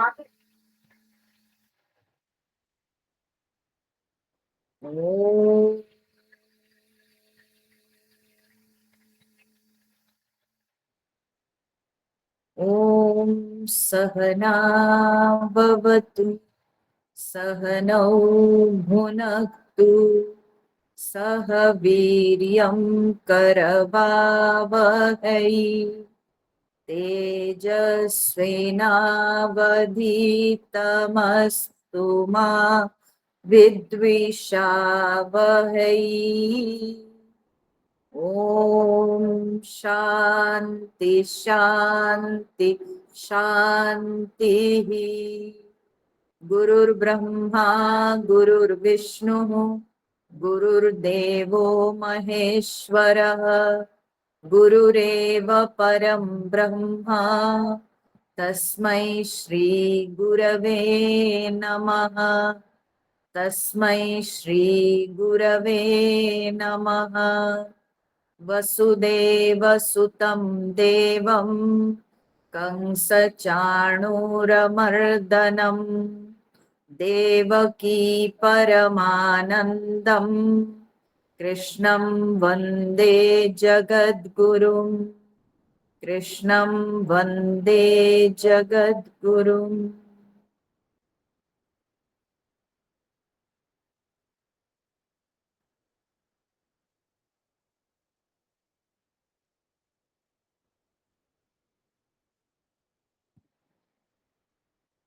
ॐ सहना भवतु सहनौ भुनक्तु सह वीर्यं करवावहै तेजस्विनावधीतमस्तु मा विद्विषावहै। ओम शांति शांति शांति। गुरुर्ब्रह्मा गुरुर्विष्णुः गुरुर्देवो महेश्वरः गुरुरेव परं ब्रह्मा तस्मै श्री गुरवे नमः। तस्मै श्री गुरवे नमः। वसुदेवसुतं देवं कंसचाणूरमर्दनं देवकी परमानन्दं कृष्णं वन्दे जगद्गुरुं। कृष्णं वन्दे जगद्गुरुम्।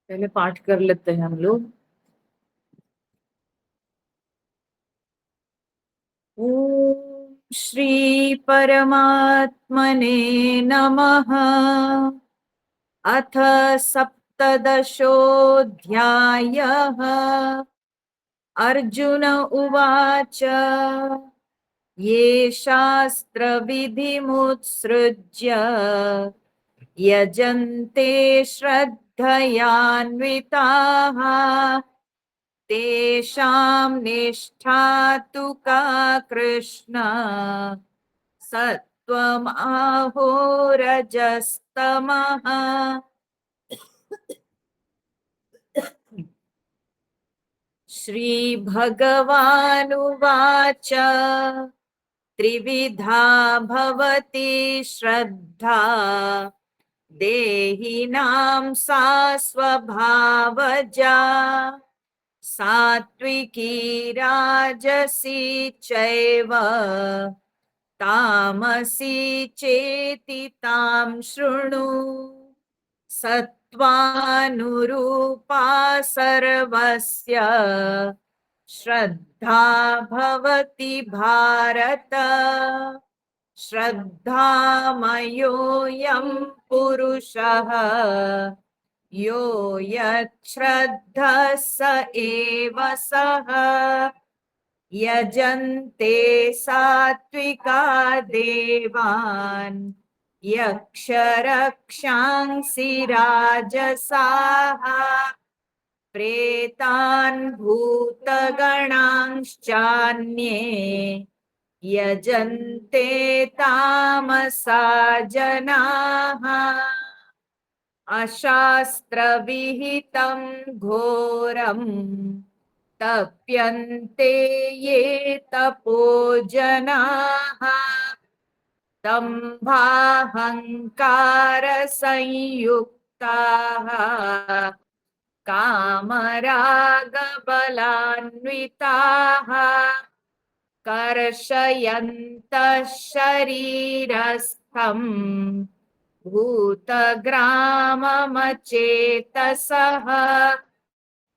पहले पाठ कर लेते हैं हम लोग। ओम श्री परमात्मने नमः। अथ सप्तदशोऽध्यायः। अर्जुन उवाच ये शास्त्रविधिमुत्सृज्य यजन्ते श्रद्धयान्विताः तेषां निष्ठा तु का कृष्ण सत्त्वमाहोरजस्तमः। श्रीभगवानुवाच त्रिविधा भवति श्रद्धा देहिनां सा स्वभावजा सात्विकी राजसी चैव तामसी चेति तां शृणु। सत्त्वानुरूपा सर्वस्य श्रद्धा भवति भारत। श्रद्धामयोऽयं पुरुषः यो यच्छ्रद्धः स एव सः। यजन्ते सात्विका देवान् यक्षरक्षांसि राजसाः प्रेतान् भूतगणांश्चान्ये यजन्ते तामसा जनाः। अशास्त्रविहितं घोरं तप्यन्ते ये तपो जनाः दम्भाहङ्कारसंयुक्ताः कामरागबलान्विताः कर्षयन्तः शरीरस्थं भूतग्राममचेतसः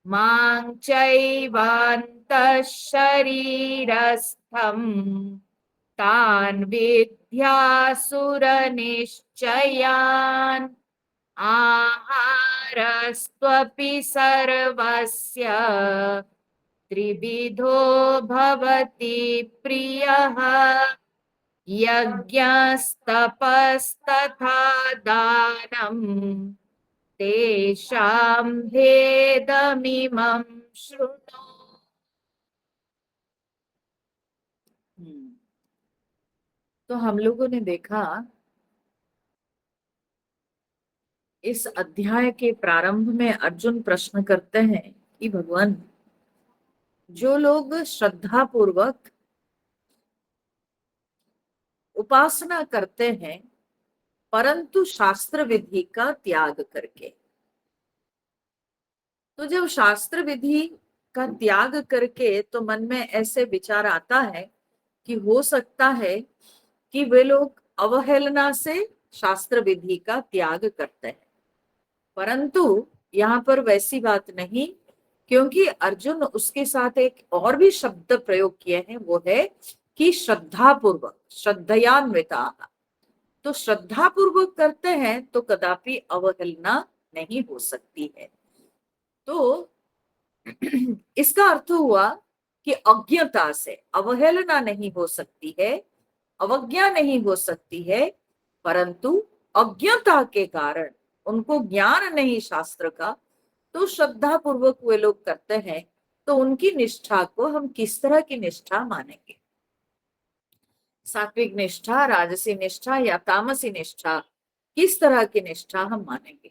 मां चैवान्तः शरीरस्थं तान् विद्यासुरनिश्चयान्। आहारस्त्वपि सर्वस्य त्रिविधो भवति प्रियः यज्ञस्तपस्तथा दानम् तेषां भेदमिमं शृणु। तो हम लोगों ने देखा इस अध्याय के प्रारंभ में अर्जुन प्रश्न करते हैं कि भगवान, जो लोग श्रद्धा पूर्वक उपासना करते हैं परंतु शास्त्र विधि का त्याग करके, तो जब शास्त्र विधि का त्याग करके तो मन में ऐसे विचार आता है कि हो सकता है कि वे लोग अवहेलना से शास्त्र विधि का त्याग करते हैं, परंतु यहाँ पर वैसी बात नहीं, क्योंकि अर्जुन उसके साथ एक और भी शब्द प्रयोग किए हैं, वो है कि श्रद्धा पूर्वक, श्रद्धयान्विता। तो श्रद्धा पूर्वक करते हैं तो कदापि अवहेलना नहीं हो सकती है। तो इसका अर्थ हुआ कि अज्ञता से अवहेलना नहीं हो सकती है, अवज्ञा नहीं हो सकती है, परंतु अज्ञता के कारण उनको ज्ञान नहीं शास्त्र का, तो श्रद्धा पूर्वक वे लोग करते हैं। तो उनकी निष्ठा को हम किस तरह की निष्ठा मानेंगे? सात्विक निष्ठा, राजसी निष्ठा या तामसी निष्ठा, किस तरह की निष्ठा हम मानेंगे?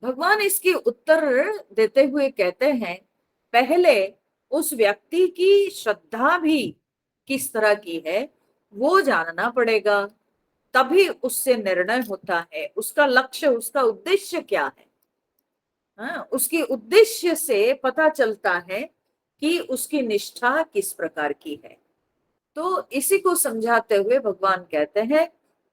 भगवान इसके उत्तर देते हुए कहते हैं, पहले उस व्यक्ति की श्रद्धा भी किस तरह की है वो जानना पड़ेगा, तभी उससे निर्णय होता है उसका लक्ष्य, उसका उद्देश्य क्या है। हाँ, उसके उद्देश्य से पता चलता है कि उसकी निष्ठा किस प्रकार की है। तो इसी को समझाते हुए भगवान कहते हैं,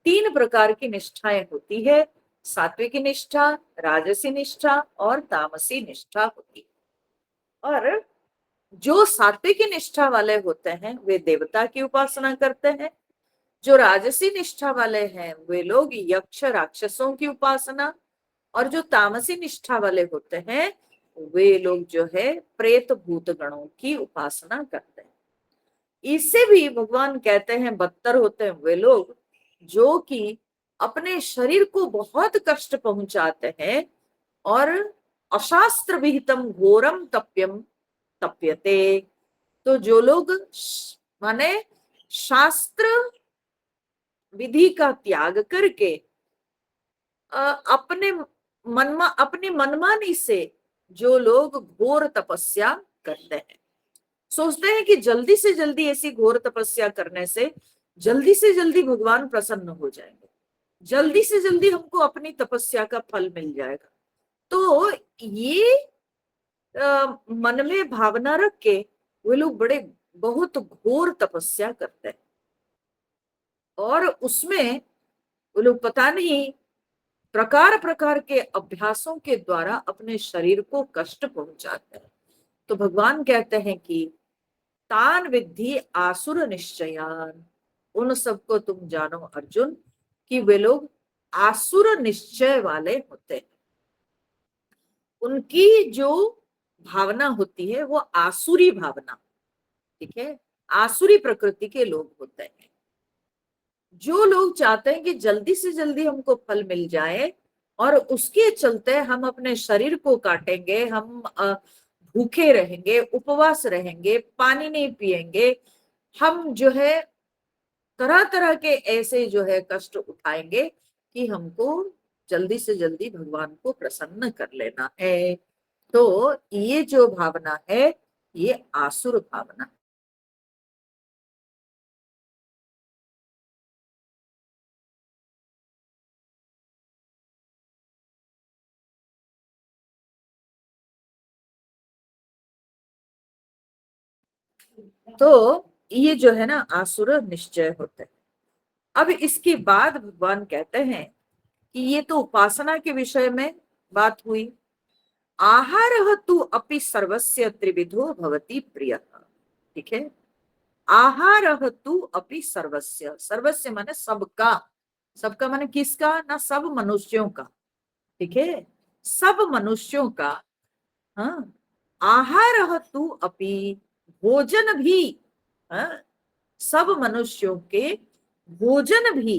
तीन प्रकार की निष्ठाएं होती है, सात्विकी निष्ठा, राजसी निष्ठा और तामसी निष्ठा होती है। और जो सात्विकी निष्ठा वाले होते हैं वे देवता की उपासना करते हैं, जो राजसी निष्ठा वाले हैं वे लोग यक्ष राक्षसों की उपासना, और जो तामसी निष्ठा वाले होते हैं वे लोग जो है प्रेत भूत गणों की उपासना करते हैं। इससे भी भगवान कहते हैं बदतर होते हैं वे लोग जो कि अपने शरीर को बहुत कष्ट पहुंचाते हैं और अशास्त्र विहितम घोरम तप्यम तप्यते। तो जो लोग माने शास्त्र विधि का त्याग करके अपने अपनी मनमानी से जो लोग घोर तपस्या करते हैं, सोचते हैं कि जल्दी से जल्दी ऐसी घोर तपस्या करने से जल्दी से जल्दी भगवान प्रसन्न हो जाएंगे, जल्दी से जल्दी हमको अपनी तपस्या का फल मिल जाएगा। तो ये मन में भावना रख के वे लोग बड़े बहुत घोर तपस्या करते हैं, और उसमें वो लोग पता नहीं प्रकार प्रकार के अभ्यासों के द्वारा अपने शरीर को कष्ट पहुंचाते हैं। तो भगवान कहते हैं कि तान विद्धि आसुर निश्चयान, उन सबको तुम जानो अर्जुन कि वे लोग आसुर निश्चय वाले होते हैं। उनकी जो भावना होती है वो आसुरी भावना, ठीक है, आसुरी प्रकृति के लोग होते हैं। जो लोग चाहते हैं कि जल्दी से जल्दी हमको फल मिल जाए और उसके चलते हम अपने शरीर को काटेंगे, हम भूखे रहेंगे, उपवास रहेंगे, पानी नहीं पिएंगे, हम जो है तरह तरह के ऐसे जो है कष्ट उठाएंगे कि हमको जल्दी से जल्दी भगवान को प्रसन्न कर लेना है। तो ये जो भावना है ये आसुर भावना। तो ये जो है ना आसुर निश्चय होते हैं। अब इसके बाद भगवान कहते हैं कि ये तो उपासना के विषय में बात हुई, आहार तु अपि सर्वस्य त्रिविधो भवति प्रिय, ठीक है। आहार तु अपि सर्वस्य, सर्वस्य माने सबका, सबका माने किसका ना, सब मनुष्यों का, ठीक है, सब मनुष्यों का। हाँ, आहार तु अपि, भोजन भी, हाँ, सब मनुष्यों के भोजन भी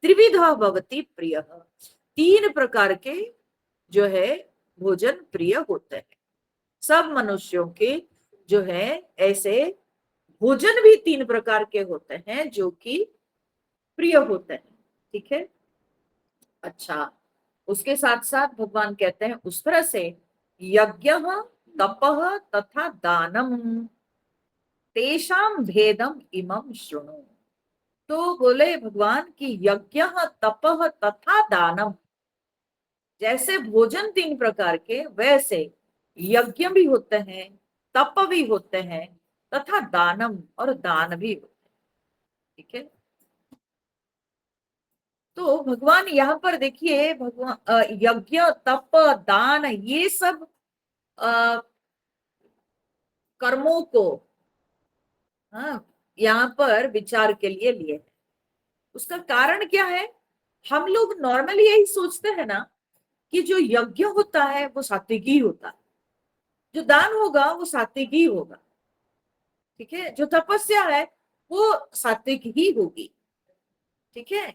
त्रिविधा भवति प्रिय, तीन प्रकार के जो है भोजन प्रिय होते हैं। सब मनुष्यों के जो है ऐसे भोजन भी तीन प्रकार के होते हैं जो कि प्रिय होते हैं, ठीक है। अच्छा, उसके साथ साथ भगवान कहते हैं उस तरह से यज्ञ तपः तथा दानम तेषाम भेदम इमं शृणु। तो बोले भगवान कि यज्ञ तपः तथा दानम, जैसे भोजन तीन प्रकार के वैसे यज्ञ भी होते हैं, तप भी होते हैं, तथा दानम और दान भी होते हैं। ठीक है, तो भगवान यहाँ पर देखिए, भगवान यज्ञ तप दान ये सब अ, कर्मों को, हाँ, यहाँ पर विचार के लिए लिए। उसका कारण क्या है? हम लोग नॉर्मली यही सोचते हैं ना कि जो यज्ञ होता है वो सात्विक ही होता है, जो दान होगा वो सात्विक ही होगा। ठीक है, जो तपस्या है वो सात्विक ही होगी। ठीक है,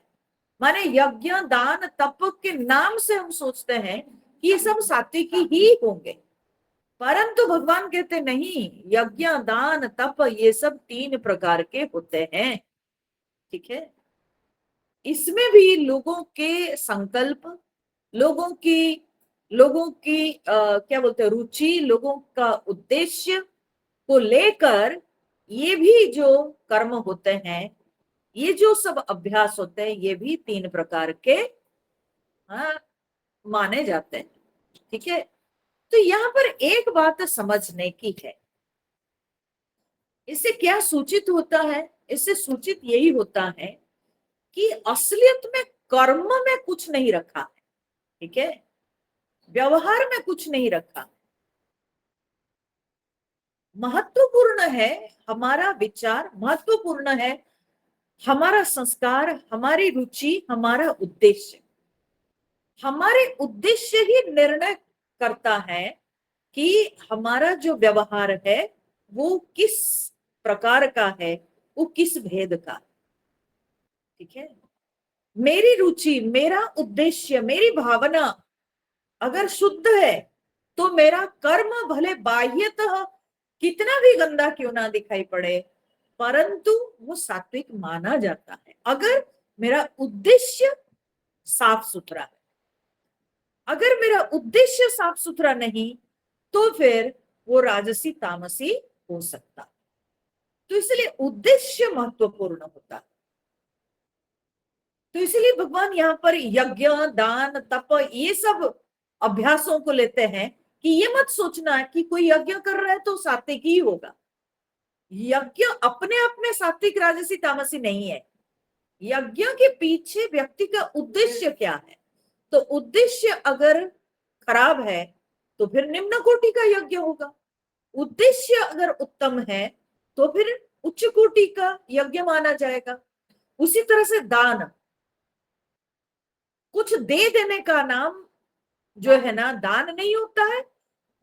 माने यज्ञ दान तप के नाम से हम सोचते हैं कि ये सब सात्विक ही होंगे, परंतु भगवान कहते नहीं, यज्ञ दान तप ये सब तीन प्रकार के होते हैं। ठीक है, इसमें भी लोगों के संकल्प, लोगों की क्या बोलते हैं, रुचि, लोगों का उद्देश्य को लेकर ये भी जो कर्म होते हैं, ये जो सब अभ्यास होते हैं, ये भी तीन प्रकार के हाँ, माने जाते हैं। ठीक है, तो यहाँ पर एक बात समझने की है, इससे क्या सूचित होता है? इससे सूचित यही होता है कि असलियत में कर्म में कुछ नहीं रखा है। ठीक है, व्यवहार में कुछ नहीं रखा। महत्वपूर्ण है हमारा विचार, महत्वपूर्ण है हमारा संस्कार, हमारी रुचि, हमारा उद्देश्य। हमारे उद्देश्य ही निर्णय करता है कि हमारा जो व्यवहार है वो किस प्रकार का है, वो किस भेद का। ठीक है, मेरी रुचि, मेरा उद्देश्य, मेरी भावना अगर शुद्ध है तो मेरा कर्म भले बाह्यतः कितना भी गंदा क्यों ना दिखाई पड़े, परंतु वो सात्विक माना जाता है अगर मेरा उद्देश्य साफ सुथरा है। अगर मेरा उद्देश्य साफ सुथरा नहीं तो फिर वो राजसी तामसी हो सकता। तो इसलिए उद्देश्य महत्वपूर्ण होता है। तो इसलिए भगवान यहाँ पर यज्ञ दान तप ये सब अभ्यासों को लेते हैं कि ये मत सोचना कि कोई यज्ञ कर रहा है तो सात्विक ही होगा। यज्ञ अपने आप में सात्विक राजसी तामसी नहीं है, यज्ञ के पीछे व्यक्ति का उद्देश्य क्या है। तो उद्देश्य अगर खराब है तो फिर निम्न कोटि का यज्ञ होगा, उद्देश्य अगर उत्तम है तो फिर उच्च कोटि का यज्ञ माना जाएगा। उसी तरह से दान, कुछ दे देने का नाम जो है ना दान नहीं होता है,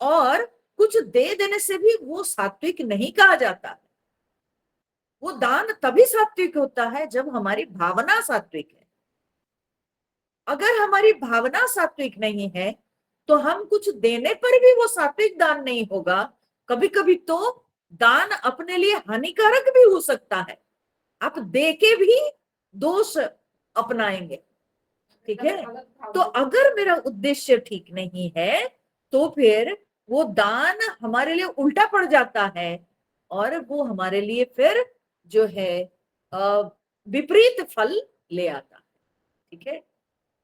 और कुछ दे देने से भी वो सात्विक नहीं कहा जाता। वो दान तभी सात्विक होता है जब हमारी भावना सात्विक है। अगर हमारी भावना सात्विक नहीं है तो हम कुछ देने पर भी वो सात्विक दान नहीं होगा। कभी कभी तो दान अपने लिए हानिकारक भी हो सकता है, आप दे के भी दोष अपनाएंगे। ठीक है, तो अगर मेरा उद्देश्य ठीक नहीं है तो फिर वो दान हमारे लिए उल्टा पड़ जाता है और वो हमारे लिए फिर जो है विपरीत फल ले आता है। ठीक है,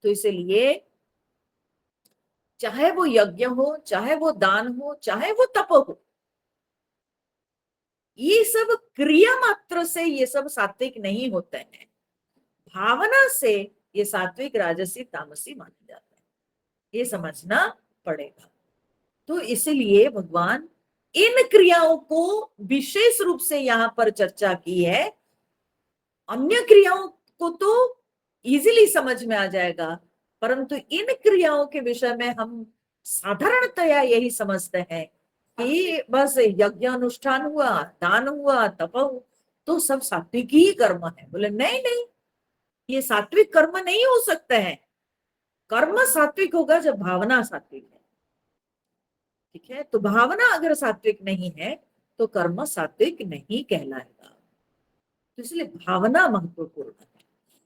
तो इसलिए चाहे वो यज्ञ हो, चाहे वो दान हो, चाहे वो तप हो, ये सब क्रिया मात्र से ये सब सात्विक नहीं होते हैं, भावना से ये सात्विक राजसी तामसी माने जाते हैं। ये समझना पड़ेगा। तो इसलिए भगवान इन क्रियाओं को विशेष रूप से यहाँ पर चर्चा की है। अन्य क्रियाओं को तो इजीली समझ में आ जाएगा, परंतु इन क्रियाओं के विषय में हम साधारणतया यही समझते हैं कि बस यज्ञ अनुष्ठान हुआ, दान हुआ, तप हुआ तो सब सात्विक ही कर्म है। बोले नहीं नहीं, ये सात्विक कर्म नहीं हो सकते हैं। कर्म सात्विक होगा जब भावना सात्विक है। ठीक है, तो भावना अगर सात्विक नहीं है तो कर्म सात्विक नहीं कहलाएगा। तो इसलिए भावना महत्वपूर्ण है।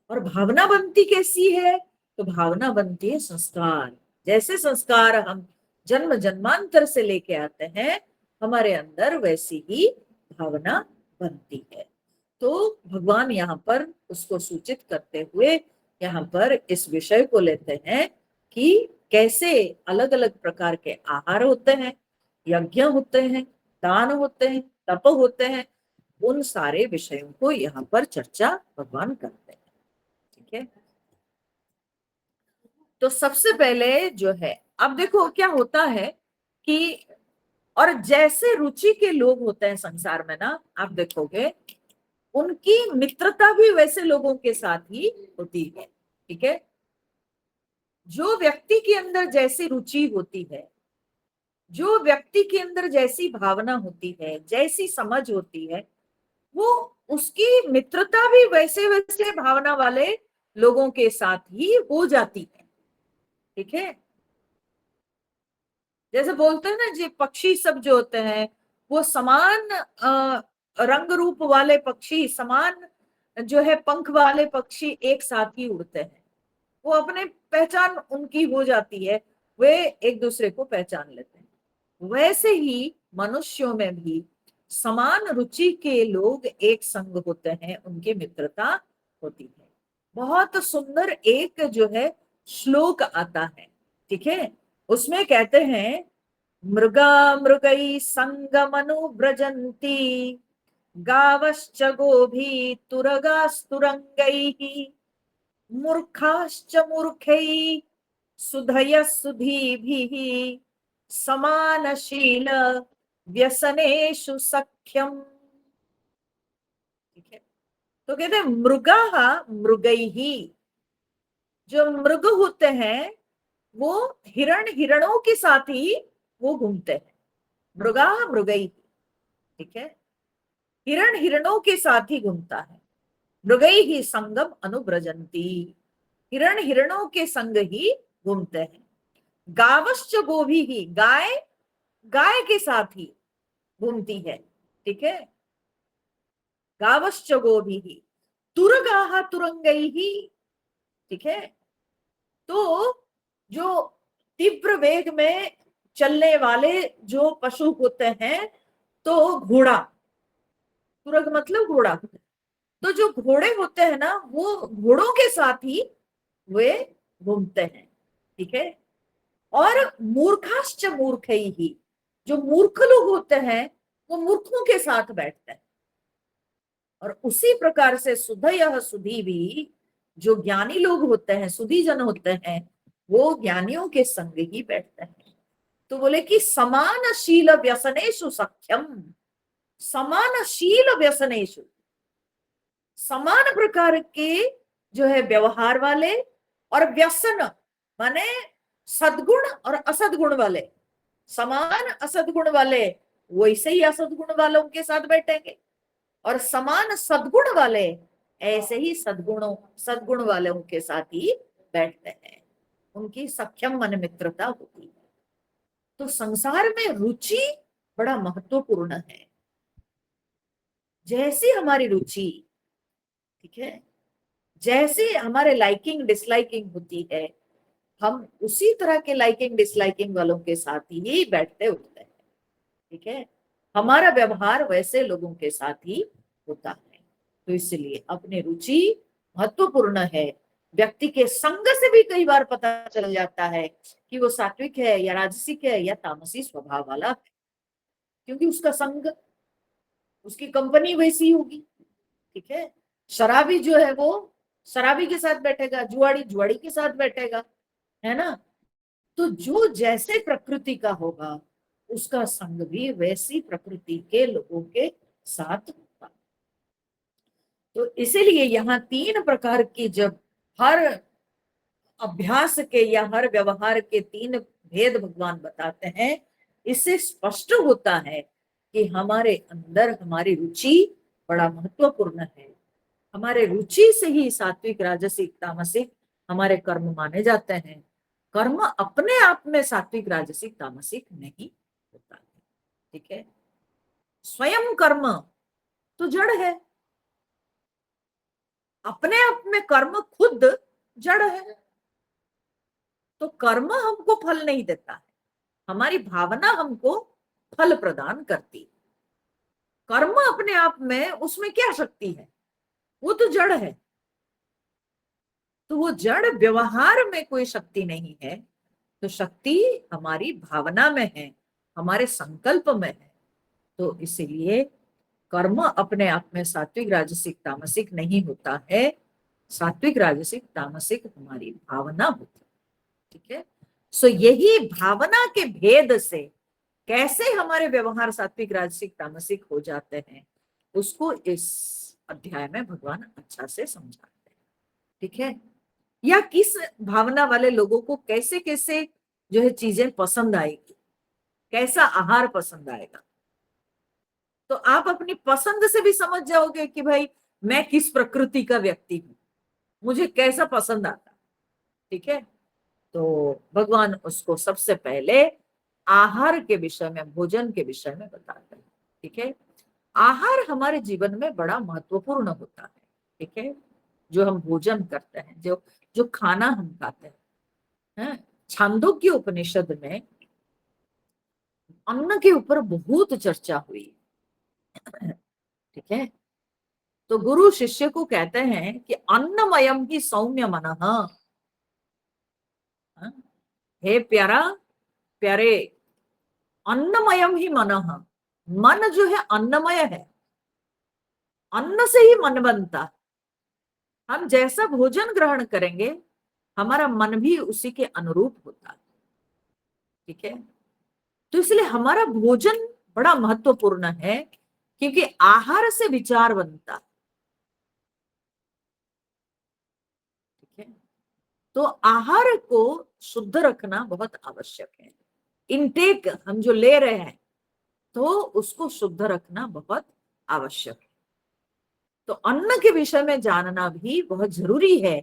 और भावना बनती कैसी है? तो भावना बनती है संस्कार। जैसे संस्कार हम जन्म जन्मांतर से लेके आते हैं, हमारे अंदर वैसी ही भावना बनती है। तो भगवान यहाँ पर उसको सूचित करते हुए यहाँ पर इस विषय को लेते हैं कि कैसे अलग अलग प्रकार के आहार होते हैं, यज्ञ होते हैं, दान होते हैं, तप होते हैं, उन सारे विषयों को यहाँ पर चर्चा भगवान करते हैं। ठीक है, तो सबसे पहले जो है, अब देखो क्या होता है कि, और जैसे रुचि के लोग होते हैं संसार में ना, आप देखोगे उनकी मित्रता भी वैसे लोगों के साथ ही होती है। ठीक है, जो व्यक्ति के अंदर जैसी रुचि होती है, जो व्यक्ति के अंदर जैसी भावना होती है, जैसी समझ होती है, वो उसकी मित्रता भी वैसे वैसे भावना वाले लोगों के साथ ही हो जाती है। ठीक है, जैसे बोलते हैं ना जी, पक्षी सब जो होते हैं वो समान रंग रूप वाले पक्षी, समान जो है पंख वाले पक्षी एक साथ ही उड़ते हैं, वो अपने पहचान उनकी हो जाती है, वे एक दूसरे को पहचान लेते हैं। वैसे ही मनुष्यों में भी समान रुचि के लोग एक संग होते हैं, उनकी मित्रता होती है। बहुत सुंदर एक जो है श्लोक आता है। ठीक है, उसमें कहते हैं, मृगा मृगै संगमनुव्रजन्ति गावश्च गोभी तुरगास्तुरंगैः मूर्खाश्च मूर्खैः सुधयः सुधीभिः समानशील व्यसनेषु सख्यम। ठीक है, तो कहते हैं मृगा मृगैः, जो मृग होते हैं वो हिरणों के साथ ही वो घूमते हैं। मृगा मृगैः, ठीक है, हिरणों के साथ ही घूमता है। मृगैः संगम अनुव्रजन्ति, हिरणों के संग ही घूमते हैं। गावश्च गोभी ही, गाय के साथ ही घूमती है। ठीक है, गावश्च गोभी ही तुरगाह तुरंगई ही। ठीक है, तो जो तीव्र वेग में चलने वाले जो पशु होते हैं, तो घोड़ा, तुरग मतलब घोड़ा, तो जो घोड़े होते हैं ना, वो घोड़ों के साथ ही वे घूमते हैं। ठीक है, और मूर्खाश्च मूर्ख ही, जो मूर्ख लोग होते हैं वो मूर्खों के साथ बैठते हैं। और उसी प्रकार से सुधय सुधी भी, जो ज्ञानी लोग होते हैं, सुधी जन होते हैं, वो ज्ञानियों के संग ही बैठते हैं। तो बोले कि समानशील व्यसनेषु सख्यम, समानशील व्यसनेषु, समान प्रकार के जो है व्यवहार वाले, और व्यसन माने सद्गुण और असद्गुण वाले, समान असद्गुण वाले वैसे ही असद्गुण वालों के साथ बैठेंगे, और समान सद्गुण वाले ऐसे ही सद्गुण वालों के साथ ही बैठते हैं। उनकी सख्यम मन मित्रता होती है। तो संसार में रुचि बड़ा महत्वपूर्ण है। जैसी हमारी रुचि, ठीक है, जैसे हमारे लाइकिंग डिसलाइकिंग होती है, हम उसी तरह के लाइकिंग डिसलाइकिंग वालों के साथ ही बैठते उठते हैं। ठीक है, हमारा व्यवहार वैसे लोगों के साथ ही होता है। तो इसलिए अपनी रुचि महत्वपूर्ण है। व्यक्ति के संग से भी कई बार पता चल जाता है कि वो सात्विक है या राजसिक है या तामसी स्वभाव वाला है, क्योंकि उसका संग, उसकी कंपनी वैसी होगी। ठीक है, शराबी जो है वो शराबी के साथ बैठेगा, जुआड़ी जुआड़ी के साथ बैठेगा, है ना। तो जो जैसे प्रकृति का होगा, उसका संग भी वैसी प्रकृति के लोगों के साथ होगा। तो इसीलिए यहाँ तीन प्रकार की, जब हर अभ्यास के या हर व्यवहार के तीन भेद भगवान बताते हैं, इससे स्पष्ट होता है कि हमारे अंदर हमारी रुचि बड़ा महत्वपूर्ण है। हमारे रुचि से ही सात्विक राजसिक तामसिक हमारे कर्म माने जाते हैं। कर्म अपने आप में सात्विक राजसिक तामसिक नहीं होता है। ठीक है, स्वयं कर्म तो जड़ है, अपने आप में कर्म खुद जड़ है। तो कर्म हमको फल नहीं देता है, हमारी भावना हमको फल प्रदान करती है। कर्म अपने आप में उसमें क्या शक्ति है, वो तो जड़ है। तो वो जड़ व्यवहार में कोई शक्ति नहीं है, तो शक्ति हमारी भावना में है, हमारे संकल्प में है। तो इसीलिए कर्म अपने आप में सात्विक राजसिक तामसिक नहीं होता है, सात्विक राजसिक तामसिक हमारी भावना होती है। ठीक है, सो यही भावना के भेद से कैसे हमारे व्यवहार सात्विक राजसिक तामसिक हो जाते हैं, उसको इस अध्याय में भगवान अच्छा से समझाते हैं। ठीक है, या किस भावना वाले लोगों को कैसे कैसे जो है चीजें पसंद आएगी, कैसा आहार पसंद आएगा, तो आप अपनी पसंद से भी समझ जाओगे कि भाई मैं किस प्रकृति का व्यक्ति हूं, मुझे कैसा पसंद आता। ठीक है, तो भगवान उसको सबसे पहले आहार के विषय में, भोजन के विषय में बताते हैं। ठीक है, आहार हमारे जीवन में बड़ा महत्वपूर्ण होता है। ठीक है, जो हम भोजन करते हैं, जो जो खाना हम खाते हैं, छांदोग्य उपनिषद में अन्न के ऊपर बहुत चर्चा हुई। ठीक है, तो गुरु शिष्य को कहते हैं कि अन्नमयम ही सौम्य मनः। हे प्यारा, प्यारे, अन्नमयम ही मनः, मन जो है अन्नमय है, अन्न से ही मन बनता है। हम जैसा भोजन ग्रहण करेंगे हमारा मन भी उसी के अनुरूप होता है। ठीक है, तो इसलिए हमारा भोजन बड़ा महत्वपूर्ण है, क्योंकि आहार से विचार बनता है। ठीक है, तो आहार को शुद्ध रखना बहुत आवश्यक है। इनटेक हम जो ले रहे हैं तो उसको शुद्ध रखना बहुत आवश्यक है। तो अन्न के विषय में जानना भी बहुत जरूरी है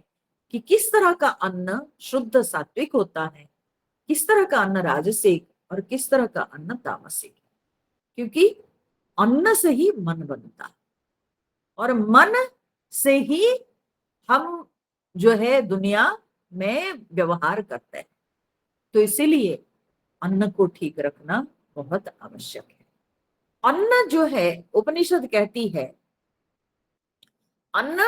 कि किस तरह का अन्न शुद्ध सात्विक होता है, किस तरह का अन्न राजसिक और किस तरह का अन्न तामसिक, क्योंकि अन्न से ही मन बनता है और मन से ही हम जो है दुनिया में व्यवहार करते हैं। तो इसीलिए अन्न को ठीक रखना बहुत आवश्यक है। अन्न जो है, उपनिषद कहती है अन्न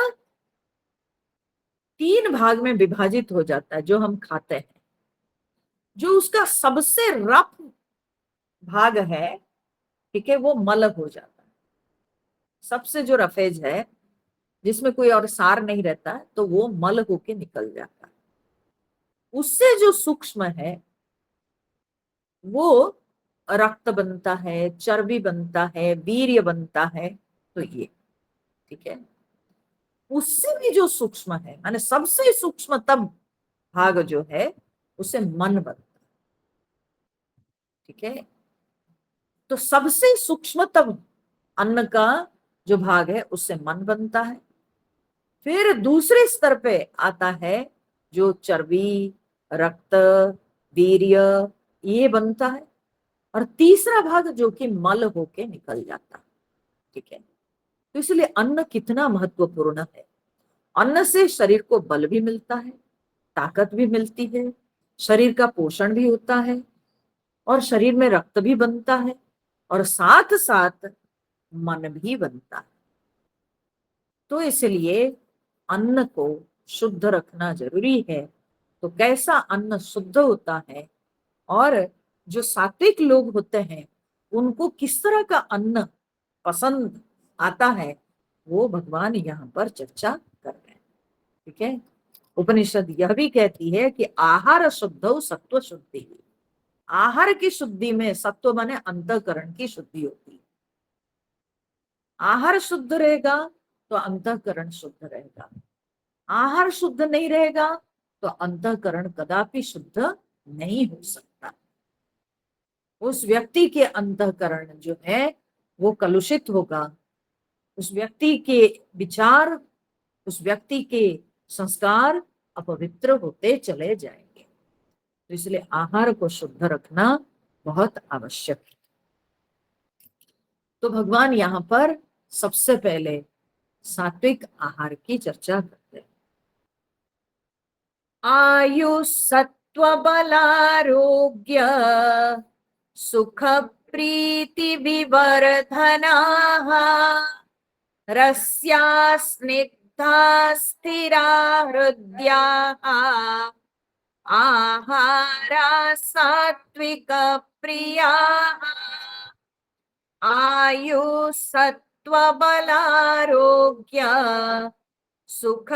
3 भाग में विभाजित हो जाता है जो हम खाते हैं। जो उसका सबसे रफ भाग है, ठीक है, वो मल हो जाता है। सबसे जो रफेज है, जिसमें कोई और सार नहीं रहता, तो वो मल होके निकल जाता है। उससे जो सूक्ष्म है वो रक्त बनता है, चर्बी बनता है, वीर्य बनता है। तो ये ठीक है, उससे भी जो सूक्ष्म है, माने सबसे सूक्ष्मतम भाग जो है उसे मन बनता है। ठीक है, तो सबसे सूक्ष्मतम अन्न का जो भाग है उससे मन बनता है। फिर दूसरे स्तर पे आता है जो चर्बी, रक्त, वीर्य, ये बनता है। और तीसरा भाग जो कि मल होके निकल जाता है। ठीक है, तो इसलिए अन्न कितना महत्वपूर्ण है। अन्न से शरीर को बल भी मिलता है, ताकत भी मिलती है, शरीर का पोषण भी होता है और शरीर में रक्त भी बनता है और साथ साथ मन भी बनता है। तो इसलिए अन्न को शुद्ध रखना जरूरी है। तो कैसा अन्न शुद्ध होता है और जो सात्विक लोग होते हैं उनको किस तरह का अन्न पसंद आता है, वो भगवान यहाँ पर चर्चा कर रहे हैं। ठीक है, उपनिषद यह भी कहती है कि आहार शुद्ध सत्व शुद्धि। आहार की शुद्धि में सत्व माने अंतःकरण की शुद्धि होती है। आहार शुद्ध रहेगा तो अंतःकरण शुद्ध रहेगा, आहार शुद्ध नहीं रहेगा तो अंतःकरण कदापि शुद्ध नहीं हो सकता। उस व्यक्ति के अंतःकरण जो है वो कलुषित होगा, उस व्यक्ति के विचार, उस व्यक्ति के संस्कार अपवित्र होते चले जाएंगे। तो इसलिए आहार को शुद्ध रखना बहुत आवश्यक है। तो भगवान यहाँ पर सबसे पहले सात्विक आहार की चर्चा करते हैं। आयु सत्व सत्त्वबलारोग्य सुख प्रीति विवर्धनाः रस्या स्निग्धा स्थिरा हृद्याः आहारा सात्विक प्रियाः आयु सत्त्वबलारोग्य सुख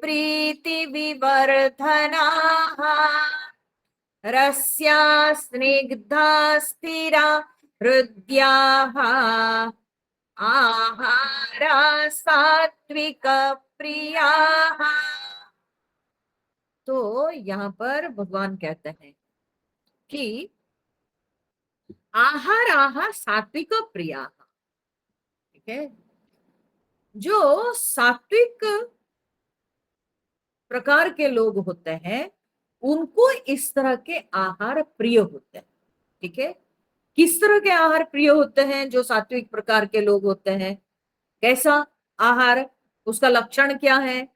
प्रीति विवर्धनाः रस्या स्निग्धा स्थिरा हृद्याः आहारा सात्विक प्रियाः। तो यहाँ पर भगवान कहते हैं कि आहाराः सात्विक प्रियाः, ठीक है। जो सात्विक प्रकार के लोग होते हैं उनको इस तरह के आहार प्रिय होते हैं, ठीक है। किस तरह के आहार प्रिय होते हैं जो सात्विक प्रकार के लोग होते हैं? कैसा आहार, उसका लक्षण क्या है?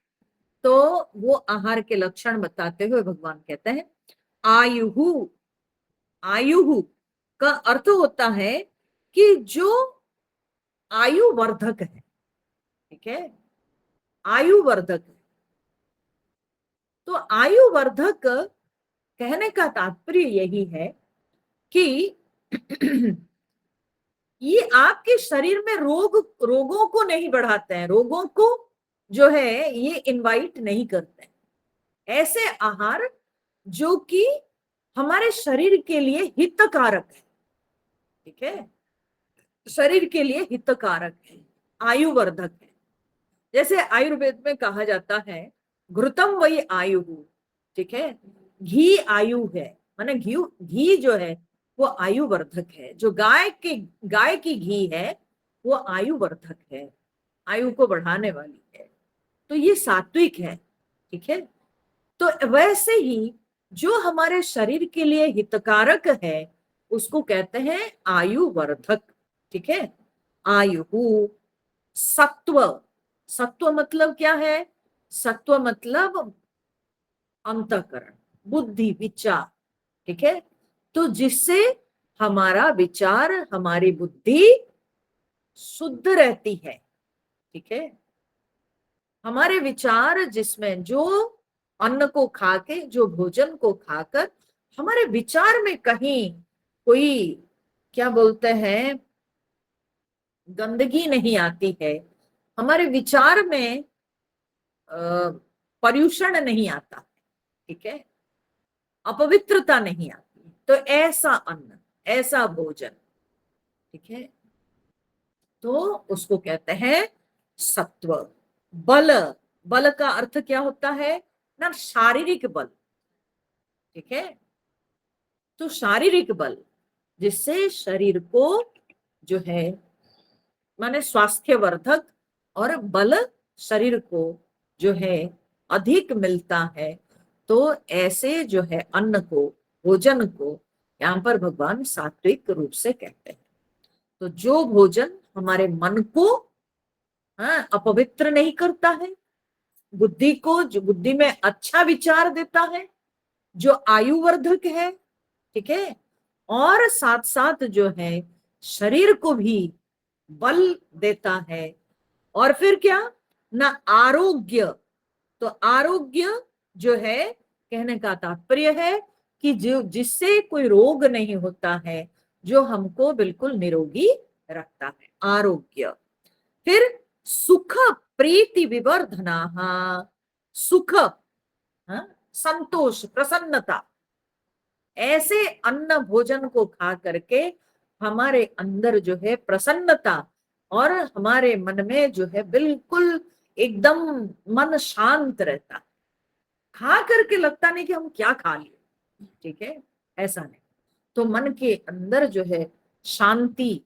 तो वो आहार के लक्षण बताते हुए भगवान कहते हैं आयुहु। आयुहु का अर्थ होता है कि जो आयु वर्धक है, ठीक है, आयु वर्धक है। तो आयु वर्धक कहने का तात्पर्य यही है कि ये आपके शरीर में रोगों को नहीं बढ़ाते हैं, रोगों को जो है ये इनवाइट नहीं करते हैं। ऐसे आहार जो कि हमारे शरीर के लिए हितकारक है, ठीक है, शरीर के लिए हितकारक है, आयुवर्धक है। जैसे आयुर्वेद में कहा जाता है घृतम वही आयु, ठीक है, घी आयु है, माने घी जो है वो आयुवर्धक है। जो गाय की घी है वो आयुवर्धक है, आयु को बढ़ाने वाली है। तो ये सात्विक है, ठीक है। तो वैसे ही जो हमारे शरीर के लिए हितकारक है उसको कहते हैं आयुवर्धक, ठीक है। आयु सत्व, सत्व मतलब क्या है? सत्व मतलब अंतःकरण, बुद्धि, विचार, ठीक है। तो जिससे हमारा विचार, हमारी बुद्धि शुद्ध रहती है, ठीक है। हमारे विचार जिसमें जो अन्न को खा के, जो भोजन को खाकर हमारे विचार में कहीं कोई क्या बोलते हैं गंदगी नहीं आती है, हमारे विचार में पर्यूषण नहीं आता, ठीक है, अपवित्रता नहीं आती, तो ऐसा अन्न, ऐसा भोजन, ठीक है, तो उसको कहते हैं सत्व। बल, बल का अर्थ क्या होता है ना? शारीरिक बल, ठीक है। तो शारीरिक बल जिससे शरीर को जो है माने स्वास्थ्यवर्धक और बल शरीर को जो है अधिक मिलता है। तो ऐसे जो है अन्न को, भोजन को यहाँ पर भगवान सात्विक रूप से कहते हैं। तो जो भोजन हमारे मन को अपवित्र नहीं करता है, बुद्धि को, जो बुद्धि में अच्छा विचार देता है, जो आयुवर्धक है, ठीक है, और साथ साथ जो है शरीर को भी बल देता है। और फिर क्या ना, आरोग्य। तो आरोग्य जो है कहने का तात्पर्य है कि जो जिससे कोई रोग नहीं होता है, जो हमको बिल्कुल निरोगी रखता है, आरोग्य। फिर सुख प्रीति विवर्धना, सुख, संतोष, प्रसन्नता। ऐसे अन्न भोजन को खा करके हमारे अंदर जो है प्रसन्नता और हमारे मन में जो है बिल्कुल एकदम मन शांत रहता, खा करके लगता नहीं कि हम क्या खा लिए, ठीक है, ऐसा नहीं। तो मन के अंदर जो है शांति,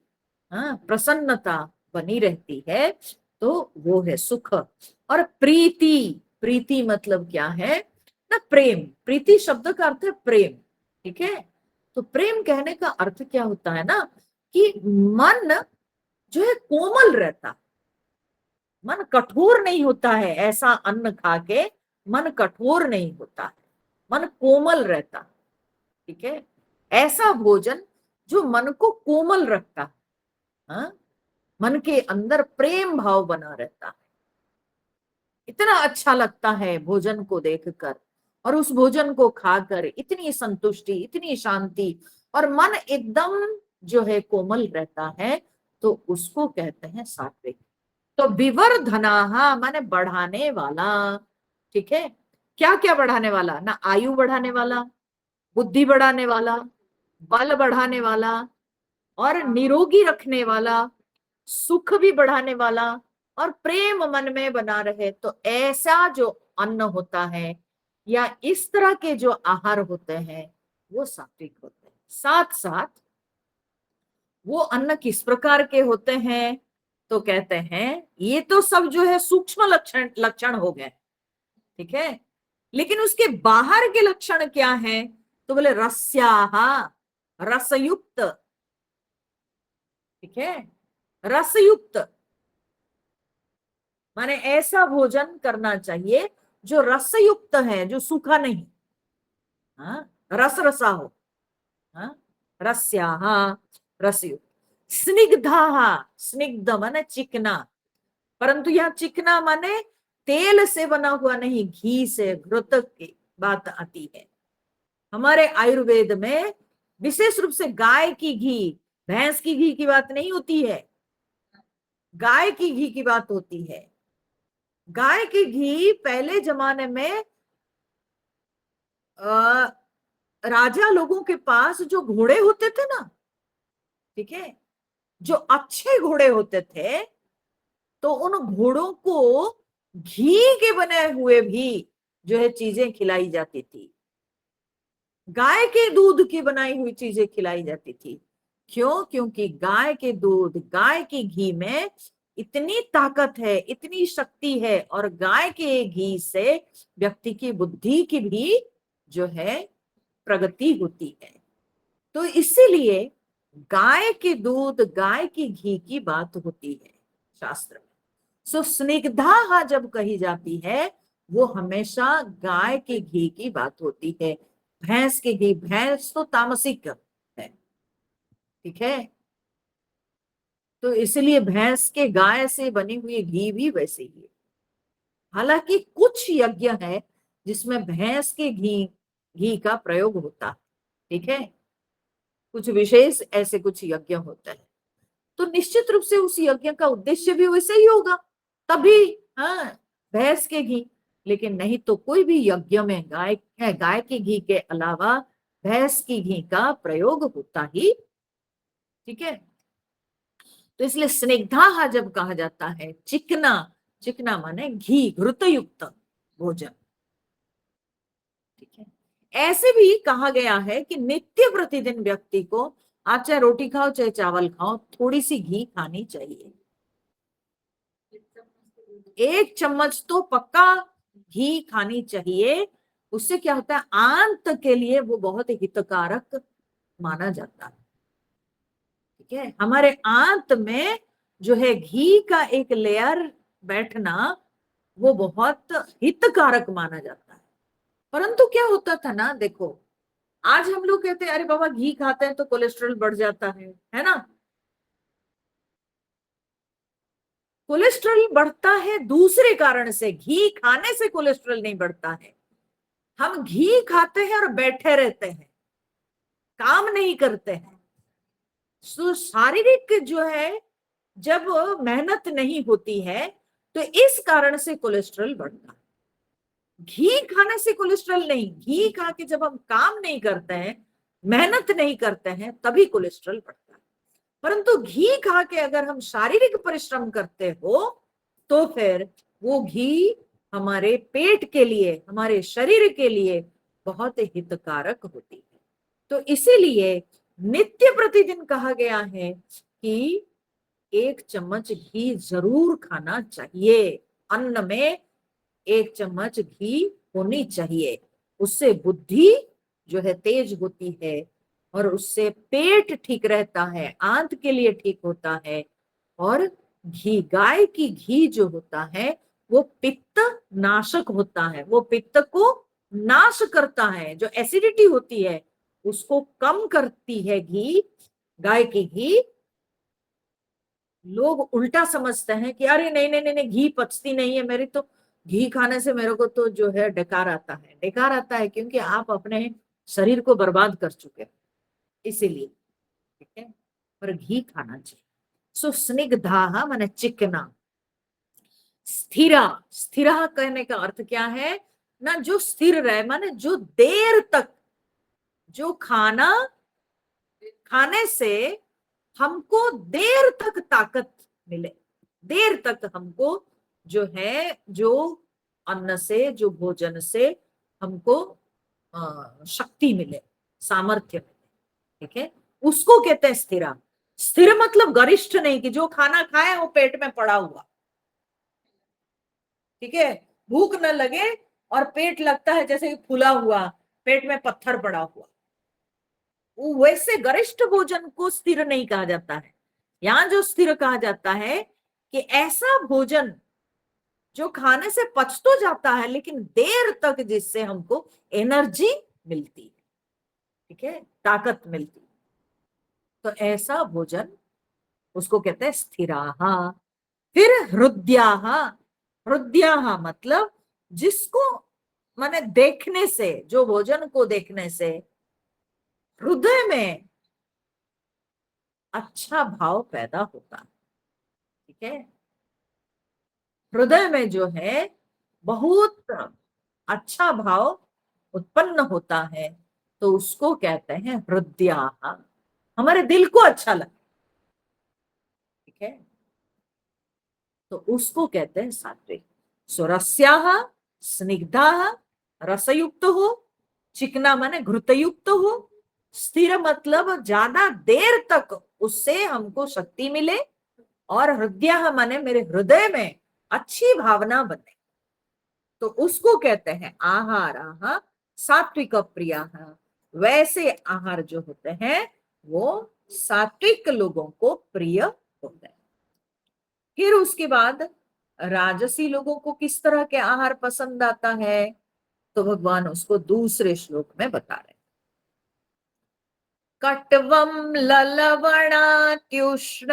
प्रसन्नता बनी रहती है, तो वो है सुख। और प्रीति, प्रीति मतलब क्या है ना? प्रेम। प्रीति शब्द का अर्थ है प्रेम, ठीक है। तो प्रेम कहने का अर्थ क्या होता है ना कि मन जो है कोमल रहता, मन कठोर नहीं होता है। ऐसा अन्न खा के मन कठोर नहीं होता है, मन कोमल रहता, ठीक है, ऐसा भोजन जो मन को कोमल रखता, हाँ, मन के अंदर प्रेम भाव बना रहता है। इतना अच्छा लगता है भोजन को देखकर, और उस भोजन को खाकर इतनी संतुष्टि, इतनी शांति, और मन एकदम जो है कोमल रहता है, तो उसको कहते हैं सात्विक। तो विवर्धनाहा माने बढ़ाने वाला, ठीक है, क्या क्या बढ़ाने वाला, ना आयु बढ़ाने वाला, बुद्धि बढ़ाने वाला, बल बढ़ाने वाला, और निरोगी रखने वाला, सुख भी बढ़ाने वाला, और प्रेम मन में बना रहे। तो ऐसा जो अन्न होता है या इस तरह के जो आहार होते हैं वो सात्विक होते हैं। साथ साथ वो अन्न किस प्रकार के होते हैं, तो कहते हैं ये तो सब जो है सूक्ष्म लक्षण लक्षण हो गए, ठीक है, लेकिन उसके बाहर के लक्षण क्या हैं, तो बोले रस्याहा, रसयुक्त, ठीक है, रसयुक्त माने ऐसा भोजन करना चाहिए जो रसयुक्त है, जो सूखा नहीं, हाँ, रस रसा हो, हाँ, रस्याहा, रसयुक्त। स्निग्धा, स्निग्ध माने चिकना, परंतु यहाँ चिकना माने तेल से बना हुआ नहीं, घी से, घृत की बात आती है। हमारे आयुर्वेद में विशेष रूप से गाय की घी, भैंस की घी की बात नहीं होती है, गाय की घी की बात होती है। गाय की घी पहले जमाने में आ, राजा लोगों के पास जो घोड़े होते थे ना, ठीक है, जो अच्छे घोड़े होते थे, तो उन घोड़ों को घी के बने हुए भी जो है चीजें खिलाई जाती थी, गाय के दूध की बनाई हुई चीजें खिलाई जाती थी। क्यों? क्योंकि गाय के दूध, गाय के घी में इतनी ताकत है, इतनी शक्ति है, और गाय के घी से व्यक्ति की बुद्धि की भी जो है प्रगति होती है। तो इसीलिए गाय के दूध, गाय की घी की बात होती है शास्त्र में। सो स्निग्धा जब कही जाती है वो हमेशा गाय के घी की बात होती है। भैंस के घी, भैंस तो तामसिक है, ठीक है, तो इसलिए भैंस के गाय से बनी हुई घी भी वैसे ही है। हालांकि कुछ यज्ञ है जिसमें भैंस के घी घी का प्रयोग होता है, ठीक है, कुछ विशेष ऐसे कुछ यज्ञ होता है, तो निश्चित रूप से उस यज्ञ का उद्देश्य भी वैसे ही होगा, तभी, हाँ, भैंस के घी। लेकिन नहीं तो कोई भी यज्ञ में गाय के घी के अलावा भैंस की घी का प्रयोग होता ही, ठीक है। तो इसलिए स्निग्धा जब कहा जाता है, चिकना, चिकना माने घी, घृतयुक्त भोजन, ठीक है। ऐसे भी कहा गया है कि नित्य प्रतिदिन व्यक्ति को, आप चाहे रोटी खाओ चाहे चावल खाओ, थोड़ी सी घी खानी चाहिए। 1 चम्मच तो पक्का घी खानी चाहिए। उससे क्या होता है, आंत के लिए वो बहुत हितकारक माना जाता है, ठीक है। हमारे आंत में जो है घी का एक लेयर बैठना वो बहुत हितकारक माना जाता है। परंतु क्या होता था ना, देखो, आज हम लोग कहते हैं अरे बाबा घी खाते हैं तो कोलेस्ट्रॉल बढ़ जाता है ना। कोलेस्ट्रॉल बढ़ता है दूसरे कारण से, घी खाने से कोलेस्ट्रॉल नहीं बढ़ता है। हम घी खाते हैं और बैठे रहते हैं, काम नहीं करते हैं, तो शारीरिक जो है जब मेहनत नहीं होती है तो इस कारण से कोलेस्ट्रॉल बढ़ता है। घी खाने से कोलेस्ट्रॉल नहीं, घी खा के जब हम काम नहीं करते हैं, मेहनत नहीं करते हैं, तभी कोलेस्ट्रॉल बढ़ता है। परंतु घी खा के अगर हम शारीरिक परिश्रम करते हो तो फिर वो घी हमारे पेट के लिए, हमारे शरीर के लिए बहुत हितकारक होती है। तो इसीलिए नित्य प्रतिदिन कहा गया है कि 1 चम्मच घी जरूर खाना चाहिए, अन्न में 1 चम्मच घी होनी चाहिए। उससे बुद्धि जो है तेज होती है, और उससे पेट ठीक रहता है, आंत के लिए ठीक होता है। और घी, गाय की घी जो होता है वो पित्त नाशक होता है, वो पित्त को नाश करता है, जो एसिडिटी होती है उसको कम करती है घी, गाय की घी। लोग उल्टा समझते हैं कि अरे नहीं नहीं नहीं नहीं, घी पचती नहीं है मेरी तो, घी खाने से मेरे को तो जो है डकार आता है। डकार आता है क्योंकि आप अपने शरीर को बर्बाद कर चुके हैं, इसीलिए। ठीक है, पर घी खाना चाहिए। सो स्निग्धा माने चिकना, स्थिरा, स्थिरा कहने का अर्थ क्या है ना, जो स्थिर रहे, माने जो देर तक, जो खाना खाने से हमको देर तक ताकत मिले, देर तक हमको जो है, जो अन्न से, जो भोजन से हमको शक्ति मिले, सामर्थ्य मिले। ठीक है, उसको कहते हैं स्थिरा। स्थिर मतलब गरिष्ठ नहीं कि जो खाना खाए वो पेट में पड़ा हुआ। ठीक है, भूख न लगे और पेट लगता है जैसे कि फूला हुआ, पेट में पत्थर पड़ा हुआ, वो वैसे गरिष्ठ भोजन को स्थिर नहीं कहा जाता है। यहां जो स्थिर कहा जाता है कि ऐसा भोजन जो खाने से पच तो जाता है लेकिन देर तक, जिससे हमको एनर्जी मिलती है। ठीक है, ताकत मिलती है, तो ऐसा भोजन उसको कहते हैं स्थिराहा। फिर हृदयाहा, हृदयाहा मतलब जिसको, माने देखने से, जो भोजन को देखने से हृदय में अच्छा भाव पैदा होता है। ठीक है, हृदय में जो है बहुत अच्छा भाव उत्पन्न होता है, तो उसको कहते हैं हृदयाहा। हमारे दिल को अच्छा लगता। ठीक है, तो उसको कहते हैं सात्विक। सो रस्याह, स्निग्धा, रसयुक्त हो, चिकना माने घृतयुक्त हो, स्थिर मतलब ज्यादा देर तक उससे हमको शक्ति मिले, और हृदय माने मेरे हृदय में अच्छी भावना बने, तो उसको कहते हैं आहार। सात्विक प्रिया। वैसे आहार जो होते हैं वो सात्विक लोगों को प्रिय होते हैं। फिर उसके बाद राजसी लोगों को किस तरह के आहार पसंद आता है, तो भगवान उसको दूसरे श्लोक में बता रहे। कट्वम ललवणात्युष्ण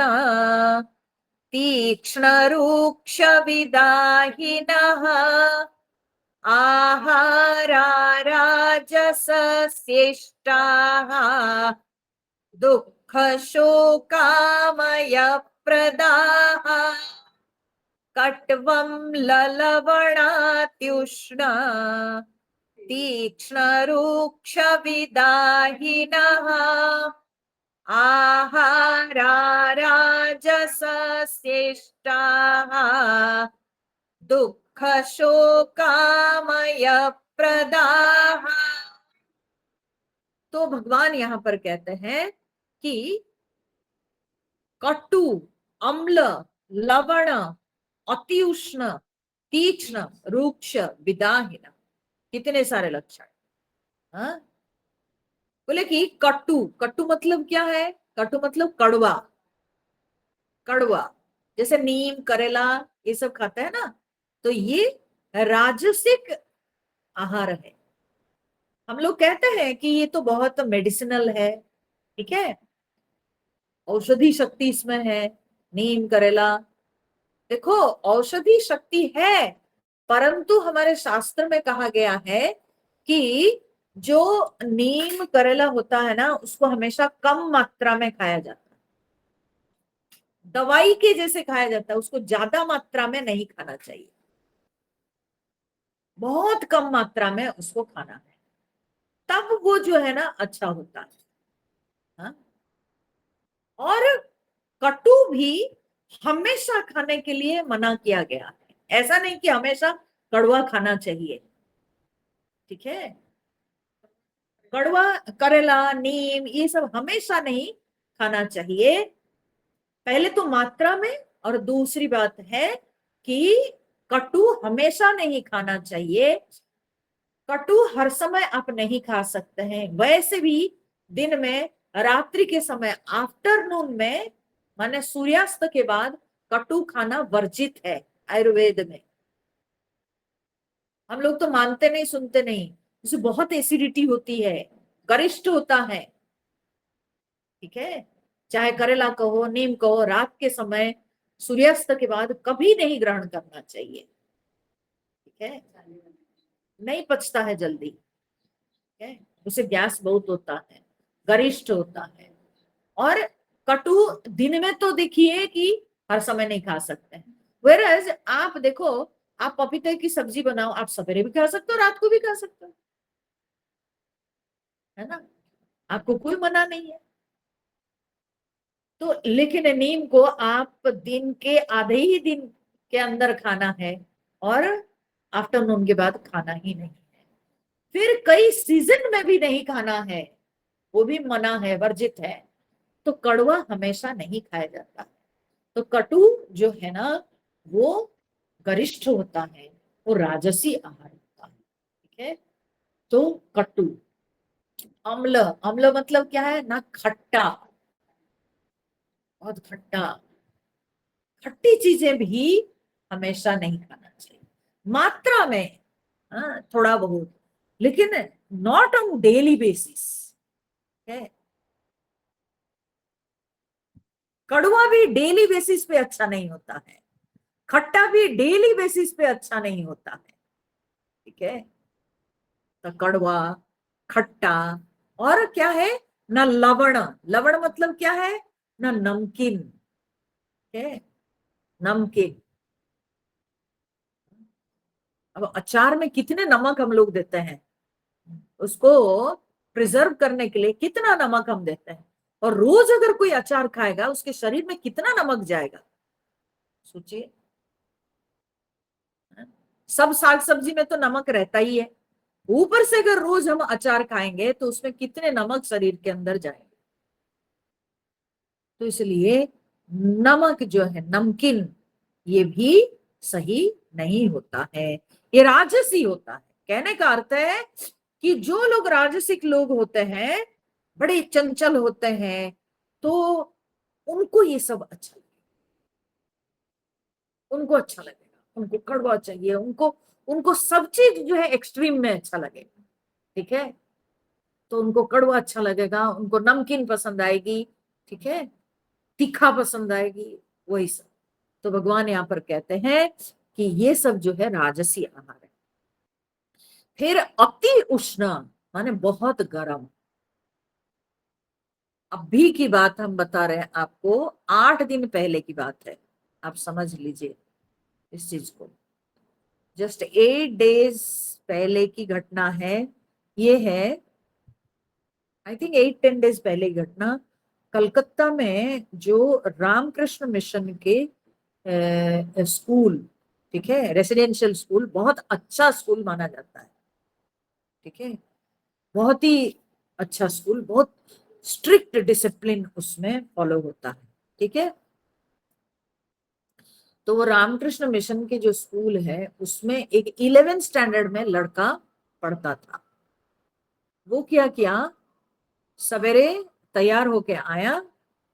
तीक्ष्ण रूक्ष विदाहिनः आहारा राजसस्येष्टाः दुःख शोकामय प्रदाः। कट्वं ललवणात्युष्ण तीक्ष्ण रूक्ष विदाहिनः आहारा राजसस्येष्टाः दुःख शोकामय प्रदाः। तो भगवान यहां पर कहते हैं कि कटु, अम्ल, लवण, अति उष्ण, तीक्ष्ण, रूक्ष, विदाहीन, कितने सारे लक्षण। हाँ? बोले कि कटु, कटु मतलब क्या है, कटु मतलब कड़वा, कड़वा, जैसे नीम, करेला ये सब खाता है ना, तो ये राजसिक आहार है। हम लोग कहते हैं कि ये तो बहुत मेडिसिनल है। ठीक है, औषधि शक्ति इसमें है, नीम, करेला। देखो, औषधि शक्ति है, परंतु हमारे शास्त्र में कहा गया है कि जो नीम करेला होता है ना, उसको हमेशा कम मात्रा में खाया जाता है, दवाई के जैसे खाया जाता है, उसको ज्यादा मात्रा में नहीं खाना चाहिए, बहुत कम मात्रा में उसको खाना है, तब वो जो है ना अच्छा होता है। हाँ? और कटु भी हमेशा खाने के लिए मना किया गया है, ऐसा नहीं कि हमेशा कड़वा खाना चाहिए। ठीक है, कड़वा, करेला, नीम ये सब हमेशा नहीं खाना चाहिए, पहले तो मात्रा में, और दूसरी बात है कि कटु हमेशा नहीं खाना चाहिए। कटु हर समय आप नहीं खा सकते हैं, वैसे भी दिन में, रात्रि के समय, आफ्टरनून में, माने सूर्यास्त के बाद कटु खाना वर्जित है आयुर्वेद में। हम लोग तो मानते नहीं, सुनते नहीं, उसे बहुत एसिडिटी होती है, गरिष्ठ होता है। ठीक है, चाहे करेला कहो, नीम कहो, रात के समय सूर्यास्त के बाद कभी नहीं ग्रहण करना चाहिए। ठीक है, नहीं पचता है जल्दी। ठीक है, उसे गैस बहुत होता है, गरिष्ठ होता है। और कटु दिन में तो देखिए कि हर समय नहीं खा सकते हैं। वेरएज आप देखो, आप पपीते की सब्जी बनाओ, आप सवेरे भी खा सकते हो, रात को भी खा सकते हो, है ना, आपको कोई मना नहीं है। तो लेकिन नीम को आप दिन के आधे ही दिन के अंदर खाना है, और आफ्टरनून के बाद खाना ही नहीं है। फिर कई सीजन में भी नहीं खाना है, वो भी मना है, वर्जित है। तो कड़वा हमेशा नहीं खाया जाता। तो कटु जो है ना, वो गरिष्ठ होता है, वो राजसी आहार होता है। ठीक है, तो कटु। अम्ल, अम्ल मतलब क्या है ना, खट्टा, बहुत खट्टा। खट्टी चीजें भी हमेशा नहीं खाना चाहिए, मात्रा में, हाँ थोड़ा बहुत, लेकिन नॉट ऑन डेली बेसिस। है, कड़वा भी डेली बेसिस पे अच्छा नहीं होता है, खट्टा भी डेली बेसिस पे अच्छा नहीं होता है। ठीक है, तो कड़वा, खट्टा, और क्या है ना, लवण। लवण मतलब क्या है ना, नमकीन है, नमकीन। अब अचार में कितने नमक हम लोग देते हैं, उसको प्रिजर्व करने के लिए कितना नमक हम देते हैं, और रोज अगर कोई अचार खाएगा उसके शरीर में कितना नमक जाएगा, सोचिए। सब साग सब्जी में तो नमक रहता ही है, ऊपर से अगर रोज हम अचार खाएंगे तो उसमें कितने नमक शरीर के अंदर जाएंगे। तो इसलिए नमक जो है, नमकीन, ये भी सही नहीं होता है, ये राजसी होता है। कहने का अर्थ है कि जो लोग राजसिक लोग होते हैं, बड़े चंचल होते हैं, तो उनको ये सब अच्छा लगेगा, उनको अच्छा लगेगा, उनको कड़वा चाहिए, उनको उनको सब चीज जो है एक्सट्रीम में अच्छा लगेगा। ठीक है, तो उनको कड़वा अच्छा लगेगा, उनको नमकीन पसंद आएगी, ठीक है, तीखा पसंद आएगी, वही सब। तो भगवान यहाँ पर कहते हैं कि ये सब जो है राजसी आहार है। फिर अति उष्ण माने बहुत गर्म। अभी की बात हम बता रहे हैं आपको, 8 दिन पहले की बात है, आप समझ लीजिए इस चीज को। जस्ट 8 डेज पहले की घटना है ये है, आई थिंक 8-10 डेज पहले की घटना। कलकत्ता में जो रामकृष्ण मिशन के स्कूल, ठीक है, रेसिडेंशियल स्कूल, बहुत अच्छा स्कूल माना जाता है। ठीक है, बहुत ही अच्छा स्कूल, बहुत स्ट्रिक्ट डिसिप्लिन उसमें फॉलो होता है। ठीक है, तो वो रामकृष्ण मिशन के जो स्कूल है उसमें एक 11th स्टैंडर्ड में लड़का पढ़ता था। वो क्या किया, सवेरे तैयार होके आया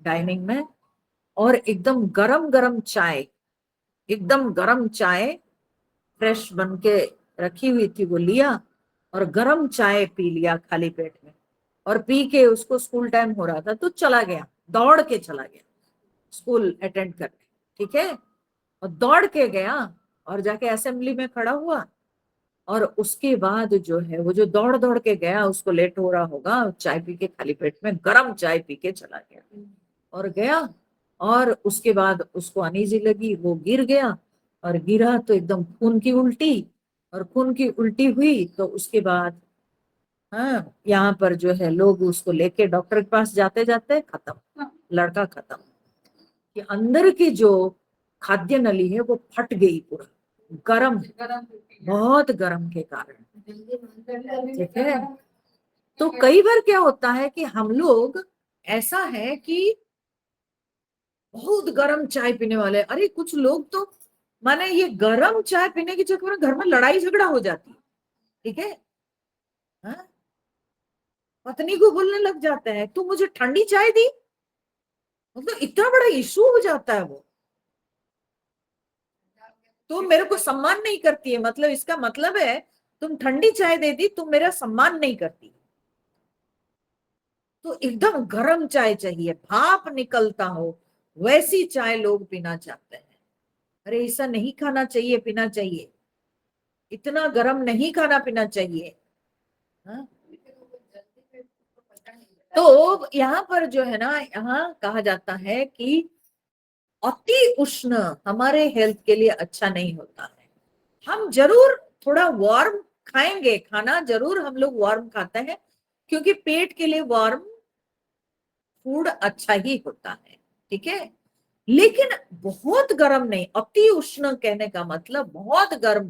डाइनिंग में, और एकदम गरम गरम चाय, एकदम गरम चाय फ्रेश बन के रखी हुई थी, वो लिया और गरम चाय पी लिया खाली पेट में। और पी के उसको, स्कूल टाइम हो रहा था तो चला गया, दौड़ के चला गया स्कूल अटेंड करने। ठीक है, और दौड़ के गया और जाके असेंबली में खड़ा हुआ, और उसके बाद जो है वो जो दौड़ दौड़ के गया, उसको लेट हो रहा होगा, चाय पी के खाली पेट में गरम चाय पी के चला गया, और गया, और उसके बाद उसको अनीजी लगी, वो गिर गया, और गिरा तो एकदम खून की उल्टी, और खून की उल्टी हुई तो उसके बाद, हाँ, यहाँ पर जो है लोग उसको लेके डॉक्टर के पास जाते जाते खत्म, लड़का खत्म, कि अंदर की जो खाद्य नली है वो फट गई पूरा, गरम, बहुत गर्म के कारण। ठीक है, तो कई बार क्या होता है कि हम लोग, ऐसा है कि बहुत गर्म चाय पीने वाले, अरे कुछ लोग तो माने ये गर्म चाय पीने के चक्कर में घर में लड़ाई झगड़ा हो जाती है। ठीक है, हाँ? पत्नी को बोलने लग जाते हैं तू मुझे ठंडी चाय दी, मतलब इतना बड़ा इशू हो जाता है वो। तो मेरे को सम्मान नहीं करती है, मतलब इसका मतलब है तुम ठंडी चाय दे दी, तुम मेरा सम्मान नहीं करती। तो एकदम गर्म चाय चाहिए, भाप निकलता हो, वैसी चाय लोग पीना चाहते हैं। अरे ऐसा नहीं खाना चाहिए, पीना चाहिए, इतना गर्म नहीं खाना पीना चाहिए। हाँ? तो यहाँ पर जो है ना, यहाँ कहा जाता है कि अति उष्ण हमारे हेल्थ के लिए अच्छा नहीं होता है। हम जरूर थोड़ा वार्म खाएंगे, खाना जरूर हम लोग वार्म खाते हैं, क्योंकि पेट के लिए वार्म फूड अच्छा ही होता है, ठीक है। लेकिन बहुत गर्म नहीं, अति उष्ण कहने का मतलब बहुत गर्म,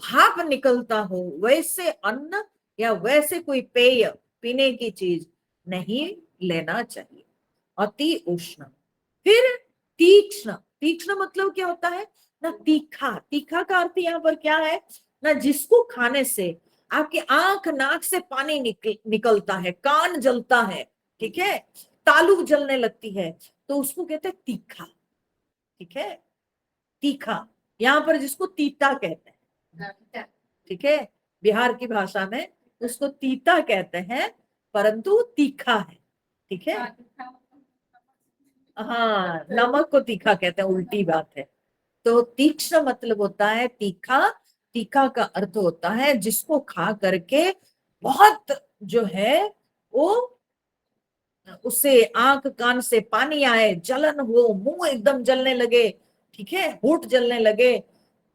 भाप निकलता हो वैसे अन्न या वैसे कोई पेय, पीने की चीज नहीं लेना चाहिए, अति उष्ण। फिर तीक्ष्ण, तीक्ष्ण मतलब क्या होता है ना, तीखा, तीखा का अर्थ यहाँ पर क्या है ना, जिसको खाने से आपकी आंख नाक से पानी निकलता है, कान जलता है, ठीक है, तालू जलने लगती है, तो उसको कहते हैं तीखा, ठीक है, तीखा। यहाँ पर जिसको तीता कहते हैं, ठीक है, बिहार की भाषा में उसको तीता कहते हैं, परंतु तीखा है, ठीक है। हाँ, नमक को तीखा कहते हैं, उल्टी बात है। तो तीक्ष्ण मतलब होता है तीखा, तीखा का अर्थ होता है जिसको खा करके बहुत जो है वो, उससे आंख कान से पानी आए, जलन हो, मुंह एकदम जलने लगे, ठीक है, होठ जलने लगे,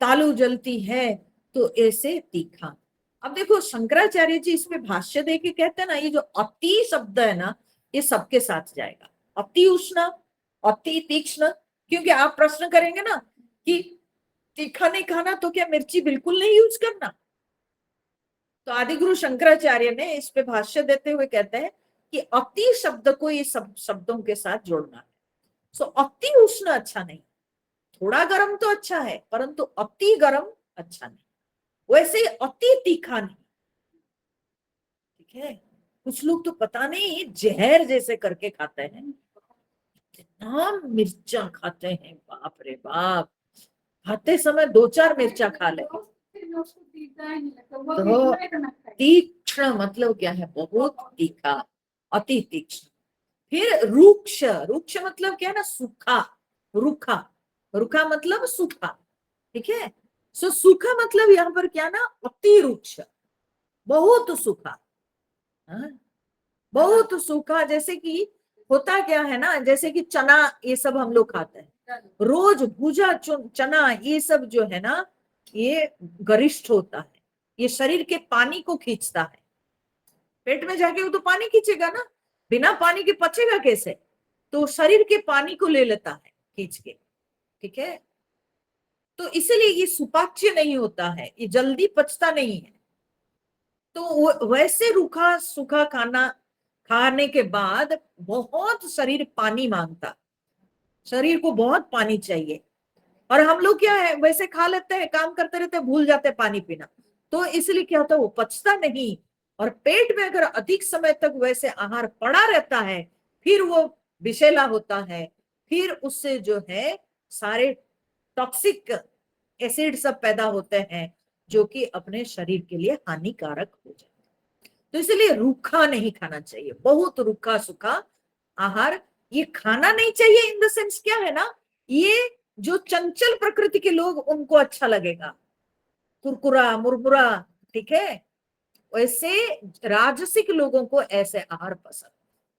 तालू जलती है, तो ऐसे तीखा। अब देखो शंकराचार्य जी इसमें भाष्य दे के कहते हैं ना, ये जो अति शब्द है ना, ये सबके साथ जाएगा, अति उष्ण, अति तीक्ष्ण। क्योंकि आप प्रश्न करेंगे ना कि तीखा नहीं खाना तो क्या मिर्ची बिल्कुल नहीं यूज करना, तो आदिगुरु शंकराचार्य ने इस पे भाष्य देते हुए कहते हैं कि अति शब्द को ये सब शब्दों के साथ जोड़ना है। सो अति उष्ण अच्छा नहीं, थोड़ा गर्म तो अच्छा है, परंतु अति गर्म अच्छा नहीं, वैसे अति तीखा नहीं, ठीक है। कुछ लोग तो पता नहीं जहर जैसे करके खाते हैं, इतना मिर्चा खाते हैं, बाप रे बाप, खाते समय दो चार मिर्चा खा ले। तो तीक्ष्ण मतलब क्या है, बहुत तीखा, अति तीक्ष्ण। फिर रूक्ष, रूक्ष मतलब क्या है ना, सूखा, रूखा, रूखा मतलब सूखा, ठीक है। सो सूखा मतलब यहाँ पर क्या ना, अति रूक्ष, बहुत सूखा, हाँ? बहुत सूखा, जैसे कि होता क्या है ना, जैसे कि चना ये सब हम लोग खाते हैं रोज, भुजा चना ये सब जो है ना, ये गरिष्ठ होता है, ये शरीर के पानी को खींचता है, पेट में जाके वो तो पानी खींचेगा ना, बिना पानी के पचेगा कैसे, तो शरीर के पानी को ले लेता है खींच के, ठीक है। तो इसीलिए ये सुपाच्य नहीं होता है, ये जल्दी पचता नहीं है। तो वैसे रूखा सूखा खाना खाने के बाद बहुत शरीर पानी मांगता, शरीर को बहुत पानी चाहिए, और हम लोग क्या है वैसे खा लेते हैं, काम करते रहते हैं, भूल जाते हैं पानी पीना, तो इसलिए क्या होता है वो पचता नहीं, और पेट में अगर अधिक समय तक वैसे आहार पड़ा रहता है, फिर वो विषैला होता है, फिर उससे जो है सारे टॉक्सिक एसिड सब पैदा होते हैं, जो कि अपने शरीर के लिए हानिकारक हो जाए। तो इसलिए रूखा नहीं खाना चाहिए, बहुत रूखा सूखा आहार ये खाना नहीं चाहिए। इन द सेंस क्या है ना, ये जो चंचल प्रकृति के लोग उनको अच्छा लगेगा, कुरकुरा मुरमुरा, ठीक है, वैसे राजसिक लोगों को ऐसे आहार पसंद,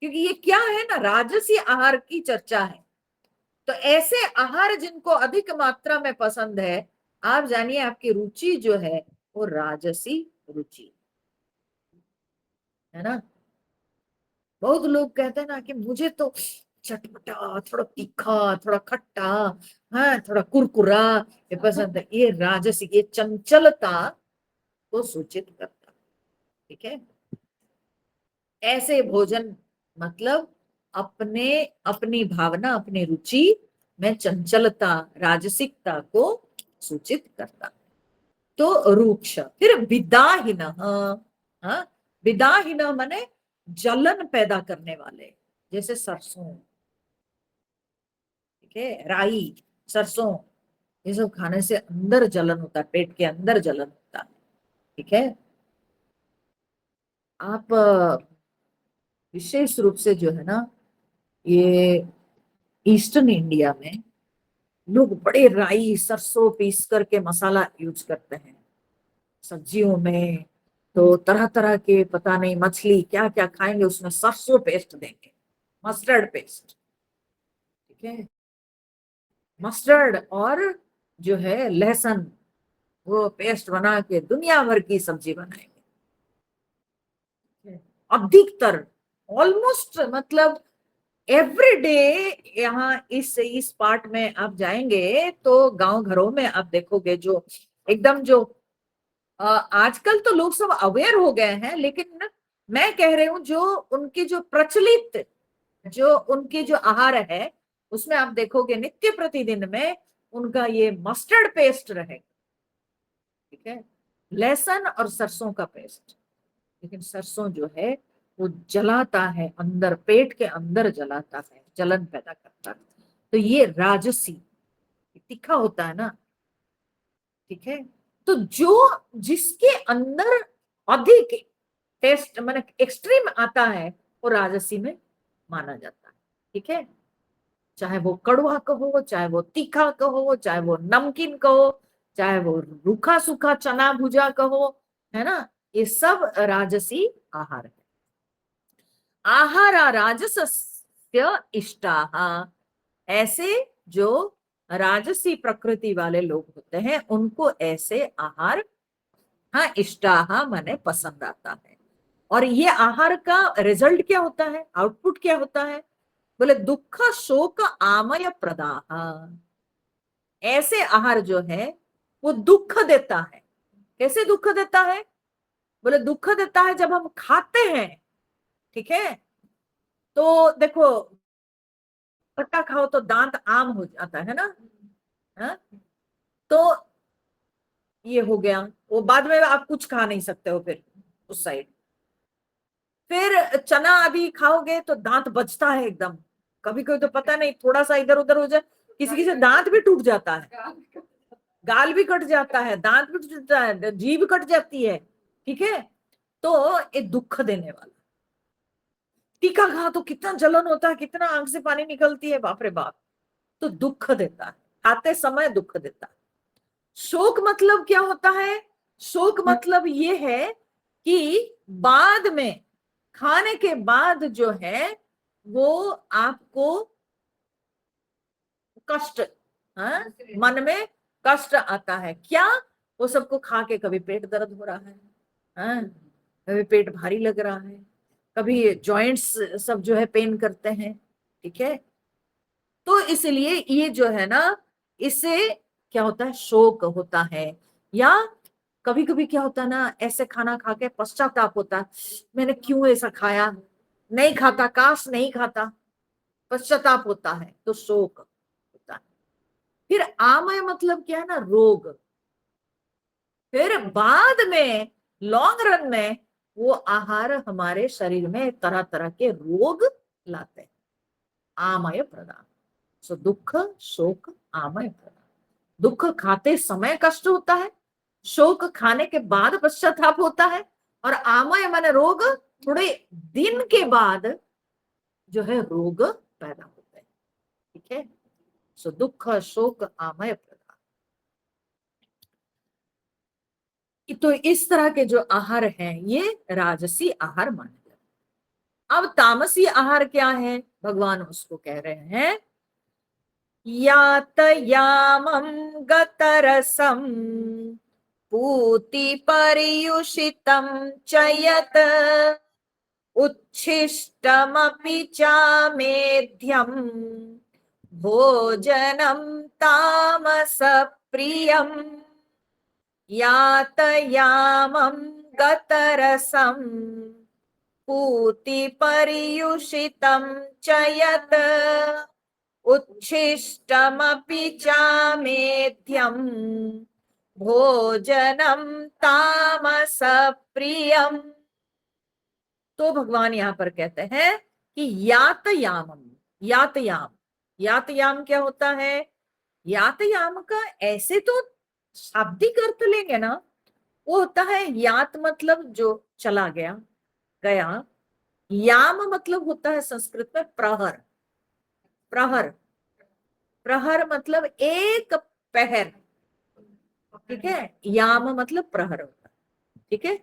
क्योंकि ये क्या है ना, राजसी आहार की चर्चा है। तो ऐसे आहार जिनको अधिक मात्रा में पसंद है, आप जानिए आपकी रुचि जो है वो राजसी रुचि है ना। बहुत लोग कहते हैं ना कि मुझे तो चटपटा, थोड़ा तीखा, थोड़ा खट्टा, हाँ थोड़ा कुरकुरा ये पसंद है, ये राजसिक, ये चंचलता को सूचित करता, ठीक है। ऐसे भोजन मतलब अपने, अपनी भावना, अपनी रुचि में चंचलता, राजसिकता को सूचित करता। तो रूक्ष। फिर विदाहीन, हाँ, विदाहीन माने जलन पैदा करने वाले, जैसे सरसों, ठीक है, राई, सरसों, ये सब खाने से अंदर जलन होता है, पेट के अंदर जलन होता है, ठीक है। आप विशेष रूप से जो है ना, ये ईस्टर्न इंडिया में लोग बड़े राई सरसों पीस करके मसाला यूज करते हैं सब्जियों में। तो तरह तरह के पता नहीं मछली क्या क्या खाएंगे, उसमें सरसों पेस्ट देंगे, मस्टर्ड पेस्ट। ठीक है। मस्टर्ड और जो है लहसुन, वो पेस्ट बना के दुनिया भर की सब्जी बनाएंगे। अधिकतर, ऑलमोस्ट, मतलब एवरीडे, यहाँ इस पार्ट में आप जाएंगे तो गांव घरों में आप देखोगे जो एकदम जो आजकल तो लोग सब अवेयर हो गए हैं, लेकिन मैं कह रही हूँ जो उनकी जो प्रचलित जो उनकी जो आहार है, उसमें आप देखोगे नित्य प्रतिदिन में उनका ये मस्टर्ड पेस्ट रहेगा। ठीक है। लहसुन और सरसों का पेस्ट। लेकिन सरसों जो है वो जलाता है, अंदर पेट के अंदर जलाता है, जलन पैदा करता है। तो ये राजसी, तीखा होता है ना। ठीक है। तो जो जिसके अंदर अधिक टेस्ट माने एक्सट्रीम आता है, वो राजसी में माना जाता है। ठीक है। चाहे वो कड़वा कहो, चाहे वो तीखा कहो, चाहे वो नमकीन कहो, चाहे वो रूखा सूखा चना भुजा कहो, है ना, ये सब राजसी आहार है। आहारा राजसस्य इष्टाः, ऐसे जो राजसी प्रकृति वाले लोग होते हैं उनको ऐसे आहार, हाँ, इष्टाः माने पसंद आता है। और ये आहार का रिजल्ट क्या होता है, आउटपुट क्या होता है? बोले दुख शोक आमय प्रदाह। ऐसे आहार जो है वो दुख देता है। कैसे दुख देता है? बोले दुख देता है जब हम खाते हैं। ठीक है। तो देखो, खट्टा खाओ तो दांत आम हो जाता है ना। हाँ? तो ये हो गया, वो बाद में आप कुछ खा नहीं सकते हो फिर उस साइड। फिर चना आदि खाओगे तो दांत बचता है एकदम। कभी कभी तो पता नहीं थोड़ा सा इधर उधर हो जाए, किसी किसी दांत भी टूट जाता है, गाल भी कट जाता है, दांत भी टूट जाता है, जीभ कट जाती है। ठीक है। तो ये दुख देने वाला। तीखा खा तो कितना जलन होता है, कितना आंख से पानी निकलती है, बाप रे बाप। तो दुख देता है, खाते समय दुख देता है। शोक मतलब क्या होता है? शोक मतलब ये है कि बाद में, खाने के बाद जो है वो आपको कष्ट, हाँ, मन में कष्ट आता है। क्या? वो सबको खा के कभी पेट दर्द हो रहा है, हाँ, कभी पेट भारी लग रहा है, कभी जॉइंट्स सब जो है पेन करते हैं। ठीक है। तो इसलिए ये जो है ना, इससे क्या होता है, शोक होता है। या कभी कभी क्या होता है ना, ऐसे खाना खा के पश्चाताप होता है, मैंने क्यों ऐसा खाया, नहीं खाता, काश नहीं खाता, पश्चाताप होता है, तो शोक होता है। फिर आमय मतलब क्या है ना, रोग। फिर बाद में लॉन्ग रन में वो आहार हमारे शरीर में तरह तरह के रोग लाते हैं। आमय प्रदान। सो दुख शोक आमय प्रदान। दुख खाते समय कष्ट होता है, शोक खाने के बाद पश्चाताप होता है, और आमय माने रोग, थोड़े दिन के बाद जो है रोग पैदा होते हैं। ठीक है। सो दुख शोक आमय प्रदान। तो इस तरह के जो आहार हैं ये राजसी आहार माने जाते हैं। अब तामसी आहार क्या है? भगवान उसको कह रहे हैं, यातयामं गतरसं पूति पर्युषितं च यत् उच्छिष्टमपि चामेध्यं भोजनं तामसप्रियम्। यातयामं गतरसं पूति पर्युषितं च यत् उच्छिष्टमपि चामेध्यं भोजनं तामसप्रियम्। तो भगवान यहाँ पर कहते हैं कि यातयामम, यातयाम, यातयाम क्या होता है? यातयाम का ऐसे तो शाब्दिक अर्थ लेंगे ना, वो होता है यात, मतलब जो चला गया, गया। याम मतलब होता है संस्कृत में प्रहर। प्रहर, प्रहर मतलब एक पहर। ठीक है, याम मतलब प्रहर होता है। ठीक है,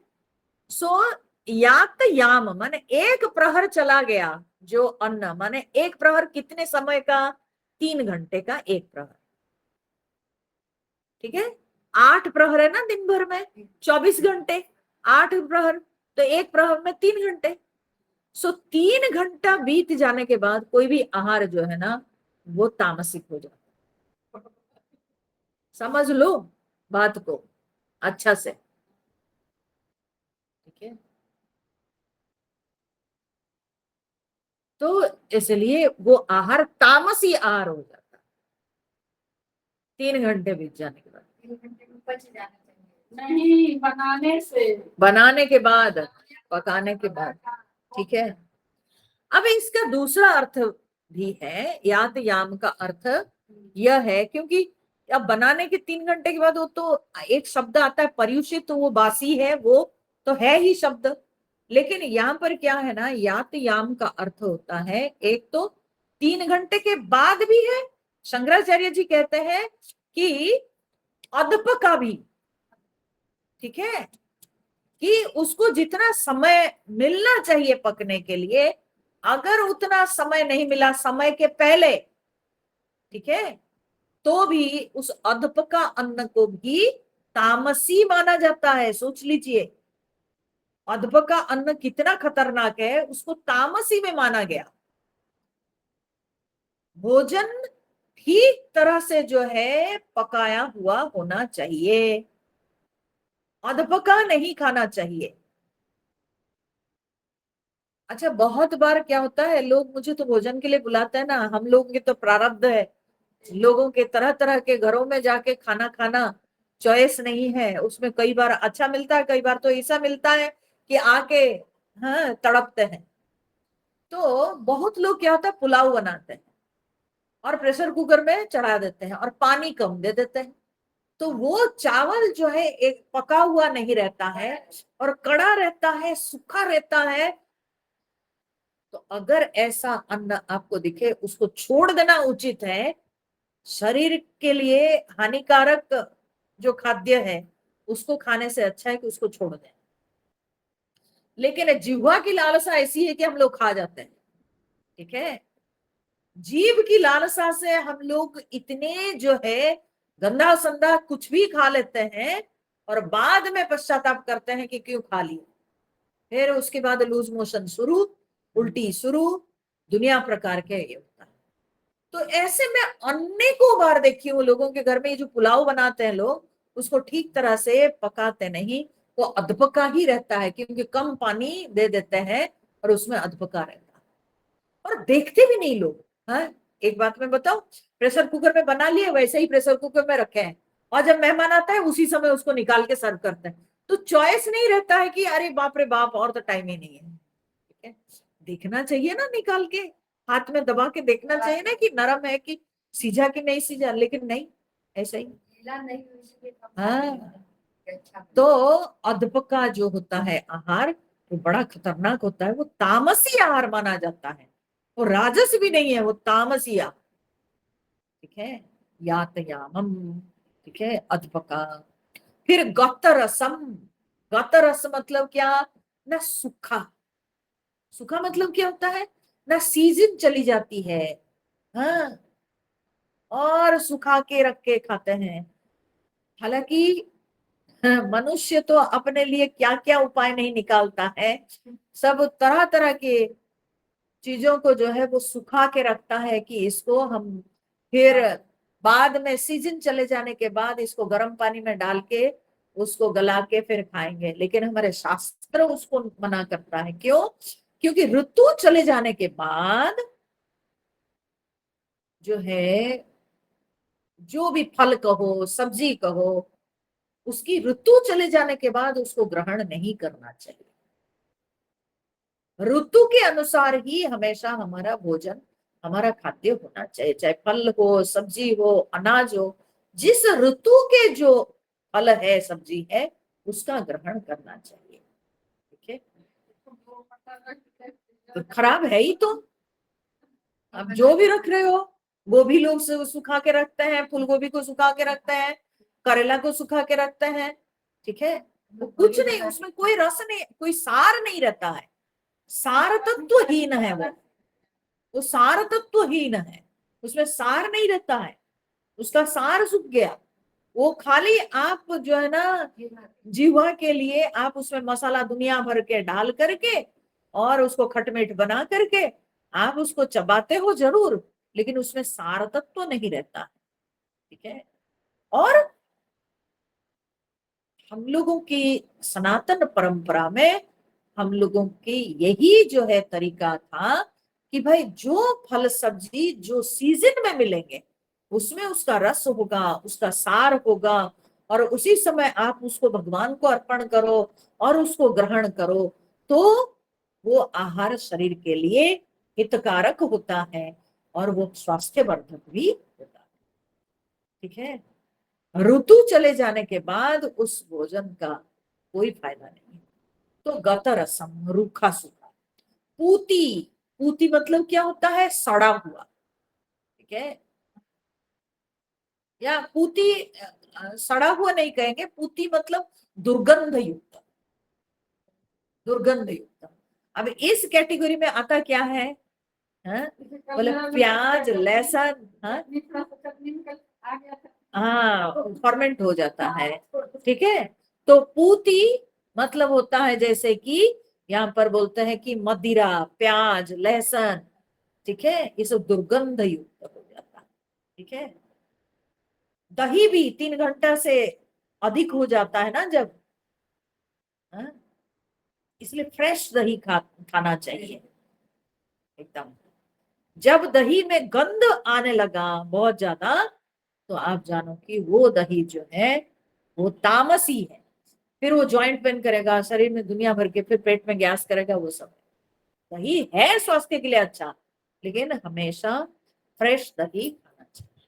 सो यात याम माने एक प्रहर चला गया जो अन्न, माने एक प्रहर कितने समय का, 3 घंटे का एक प्रहर। ठीक है, 8 प्रहर है ना दिन भर में, 24 घंटे, 8 प्रहर, तो एक प्रहर में 3 घंटे। सो 3 घंटा बीत जाने के बाद कोई भी आहार जो है ना वो तामसिक हो जाता है। समझ लो बात को अच्छा से। ठीक है, तो इसलिए वो आहार तामसी आहार हो जाता है 3 घंटे बीत जाने के बाद। 3 घंटे में पच जाना चाहिए, नहीं बनाने से, बनाने के बाद, पकाने के बाद। ठीक है, अब इसका दूसरा अर्थ भी है, यात याम का अर्थ यह है, क्योंकि अब बनाने के 3 घंटे के बाद वो तो एक शब्द आता है पर्युषित, तो वो बासी है, वो तो है ही शब्द। लेकिन यहाँ पर क्या है ना, यात याम का अर्थ होता है एक तो 3 घंटे के बाद भी है। शंकराचार्य जी कहते हैं कि अदप का भी। ठीक है, कि उसको जितना समय मिलना चाहिए पकने के लिए, अगर उतना समय नहीं मिला समय के पहले, ठीक है, तो भी उस अधप का अन्न को भी तामसी माना जाता है। सोच लीजिए, अधप का अन्न कितना खतरनाक है, उसको तामसी में माना गया। भोजन ठीक तरह से जो है पकाया हुआ होना चाहिए, अधपका नहीं खाना चाहिए। अच्छा, बहुत बार क्या होता है, लोग मुझे तो भोजन के लिए बुलाते हैं ना, हम लोगों के तो प्रारब्ध है, लोगों के तरह तरह के घरों में जाके खाना खाना चॉइस नहीं है, उसमें कई बार अच्छा मिलता है, कई बार तो ऐसा मिलता है कि आके हाँ तड़पते हैं। तो बहुत लोग क्या होता है, पुलाव बनाते हैं और प्रेशर कुकर में चढ़ा देते हैं और पानी कम दे देते हैं, तो वो चावल जो है एक पका हुआ नहीं रहता है और कड़ा रहता है, सूखा रहता है। तो अगर ऐसा अन्न आपको दिखे, उसको छोड़ देना उचित है। शरीर के लिए हानिकारक जो खाद्य है उसको खाने से अच्छा है कि उसको छोड़ दें। लेकिन जिह्वा की लालसा ऐसी है कि हम लोग खा जाते हैं। ठीक है, जीभ की लालसा से हम लोग इतने जो है गंदा संदा कुछ भी खा लेते हैं और बाद में पश्चाताप करते हैं कि क्यों खा लिया। फिर उसके बाद लूज मोशन शुरू, उल्टी शुरू, दुनिया प्रकार के ये होता है। तो ऐसे में अनेकों बार देखी हूँ लोगों के घर में, ये जो पुलाव बनाते हैं लोग, उसको ठीक तरह से पकाते नहीं, वो अधपका ही रहता है, क्योंकि कम पानी दे देते हैं और उसमें अधपका रहता है और देखते भी नहीं लोग। हाँ, एक बात मैं बताऊं, प्रेशर कुकर में बना लिए, वैसे ही प्रेशर कुकर में रखे हैं और जब मेहमान आता है उसी समय उसको निकाल के सर्व करते हैं। तो चॉइस नहीं रहता है कि अरे बाप रे बाप और तो टाइम ही नहीं है। ठीक है, देखना चाहिए ना, निकाल के हाथ में दबा के देखना चाहिए ना कि नरम है कि सीझा कि नहीं सीझा, लेकिन नहीं, ऐसा ही। हाँ, तो अधपका जो होता है आहार, वो बड़ा खतरनाक होता है, वो तामसी आहार माना जाता है, वो राजस भी नहीं है, वो तामसी आहार। ठीक है, यातयामम। ठीक है, अधपका। फिर गतरसम। गतरस मतलब क्या, ना सूखा। सूखा मतलब क्या होता है, ना सीजन चली जाती है, हाँ, और सुखा के रख के खाते हैं। हालांकि मनुष्य तो अपने लिए क्या क्या उपाय नहीं निकालता है, सब तरह तरह के चीजों को जो है वो सुखा के रखता है कि इसको हम फिर बाद में सीजन चले जाने के बाद इसको गर्म पानी में डाल के उसको गला के फिर खाएंगे। लेकिन हमारे शास्त्र उसको मना करता है, क्यों? क्योंकि ऋतु चले जाने के बाद जो है, जो भी फल कहो सब्जी कहो, उसकी ऋतु चले जाने के बाद उसको ग्रहण नहीं करना चाहिए। ऋतु के अनुसार ही हमेशा हमारा भोजन, हमारा खाद्य होना चाहिए, चाहे फल हो सब्जी हो अनाज हो। जिस ऋतु के जो फल है सब्जी है उसका ग्रहण करना चाहिए। ठीक है, तो खराब है ही तो। अब जो भी रख रहे हो, गोभी लोग सुखा के रखते हैं, फूल गोभी को सुखा के रखते हैं, करेला को सुखा के रखते हैं। ठीक है, तो कुछ नहीं, उसमें कोई रस नहीं, कोई सार नहीं रहता है, सार तत्वहीन है वो सार तत्वहीन है, उसमें सार नहीं रहता है, उसका सार सूख गया। वो खाली आप जो है ना जीवा के लिए आप उसमें मसाला दुनिया भर के डाल करके और उसको खटमिठ बना करके आप उसको चबाते हो जरूर, लेकिन उसमें सार तत्व नहीं रहता। ठीक है, और हम लोगों की सनातन परंपरा में हम लोगों की यही जो है तरीका था कि भाई जो फल सब्जी जो सीजन में मिलेंगे उसमें उसका रस होगा, उसका सार होगा, और उसी समय आप उसको भगवान को अर्पण करो और उसको ग्रहण करो, तो वो आहार शरीर के लिए हितकारक होता है और वो स्वास्थ्यवर्धक भी होता है। ठीक है, ऋतु चले जाने के बाद उस भोजन का कोई फायदा नहीं। तो गत रसम, रूखा सूखा। पूती, पूती मतलब क्या होता है? सड़ा हुआ। ठीक है, या पूती सड़ा हुआ नहीं कहेंगे, पूती मतलब दुर्गंध युक्त, दुर्गंध युक्त। अब इस कैटेगरी में आता क्या है? हाँ? बोले प्याज लहसुन, हाँ हाँ, फर्मेंट हो जाता है। ठीक है, तो पूती मतलब होता है जैसे कि यहाँ पर बोलते हैं कि मदिरा, प्याज, लहसुन। ठीक है, ये सब दुर्गंध युक्त हो जाता है। ठीक है, दही भी 3 घंटा से अधिक हो जाता है ना जब, हाँ? इसलिए फ्रेश दही खाना चाहिए एकदम। जब दही में गंध आने लगा बहुत ज्यादा, तो आप जानो कि वो दही जो है वो तामसी है, फिर वो जॉइंट पेन करेगा, शरीर में दुनिया भर के, फिर पेट में गैस करेगा, वो सब। दही है स्वास्थ्य के लिए अच्छा, लेकिन हमेशा फ्रेश दही खाना चाहिए।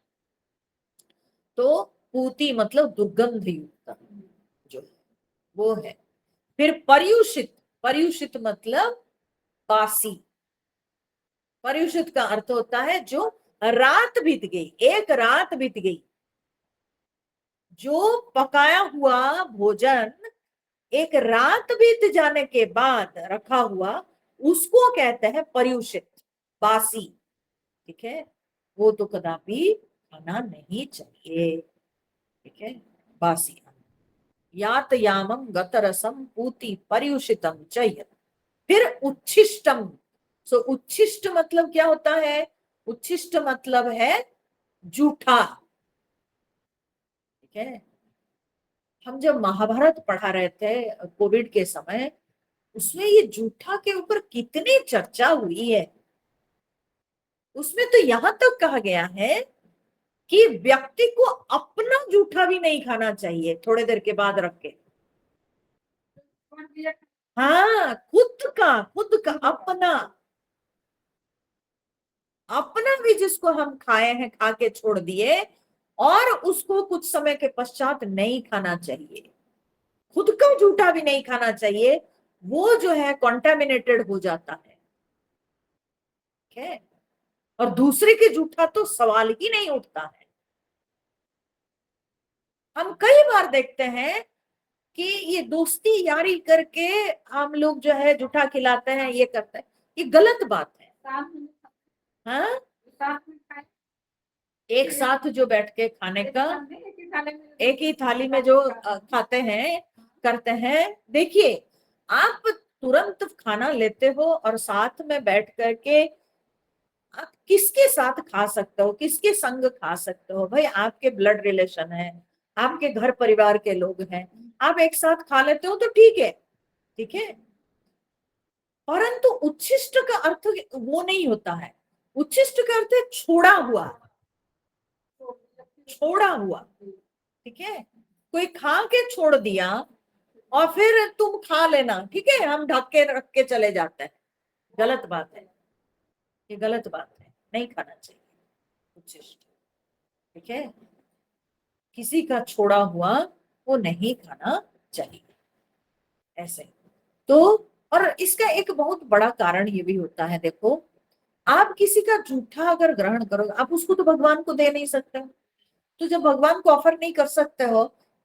तो पूती मतलब दुर्गंध युक्त जो वो है। फिर पर्युषित, पर्युषित मतलब बासी। पर्युषित का अर्थ होता है जो रात बीत गई, एक रात बीत गई, जो पकाया हुआ भोजन एक रात बीत जाने के बाद रखा हुआ, उसको कहते हैं पर्युषित, बासी। ठीक है, वो तो कदापि खाना नहीं चाहिए। ठीक है, बासी। यात यामम गतरसम पूति पर्युषितम चय। फिर उच्छिष्टम। सो उच्छिष्ट मतलब क्या होता है? उच्छिष्ट मतलब है जूठा। ठीक है, हम जब महाभारत पढ़ा रहे थे कोविड के समय, उसमें ये जूठा के ऊपर कितनी चर्चा हुई है। उसमें तो यहां तक कहा गया है कि व्यक्ति को अपना जूठा भी नहीं खाना चाहिए थोड़ी देर के बाद रख के। हाँ, खुद का अपना, अपना भी जिसको हम खाए हैं, खा के छोड़ दिए, और उसको कुछ समय के पश्चात नहीं खाना चाहिए। खुद का जूठा भी नहीं खाना चाहिए, वो जो है कॉन्टेमिनेटेड हो जाता है। ठीक है, और दूसरे के जूठा तो सवाल ही नहीं उठता है। हम कई बार देखते हैं कि ये दोस्ती यारी करके हम लोग जो है जूठा खिलाते हैं, ये करते हैं, ये गलत बात है। हाँ, एक साथ जो बैठ के खाने का, एक ही थाली में जो खाते हैं, करते हैं। देखिए, आप तुरंत खाना लेते हो और साथ में बैठ करके आप किसके साथ खा सकते हो, किसके संग खा सकते हो? भाई आपके ब्लड रिलेशन है, आपके घर परिवार के लोग हैं, आप एक साथ खा लेते हो तो ठीक है। ठीक है, परंतु उच्छिष्ट का अर्थ वो नहीं होता है। उच्छिष्ट का अर्थ है छोड़ा हुआ, छोड़ा हुआ। ठीक है, कोई खा के छोड़ दिया और फिर तुम खा लेना, ठीक है, हम ढक के रख के चले जाते हैं, गलत बात है। ये गलत बात है, नहीं खाना चाहिए उच्छिष्ट। ठीक है, किसी का छोड़ा हुआ वो नहीं खाना चाहिए। ऐसे। तो और इसका एक बहुत बड़ा कारण ये भी होता है, देखो आप किसी का जूठा अगर ग्रहण करो, आप उसको तो भगवान को दे नहीं सकते हो। तो जब भगवान को ऑफर नहीं कर सकते हो,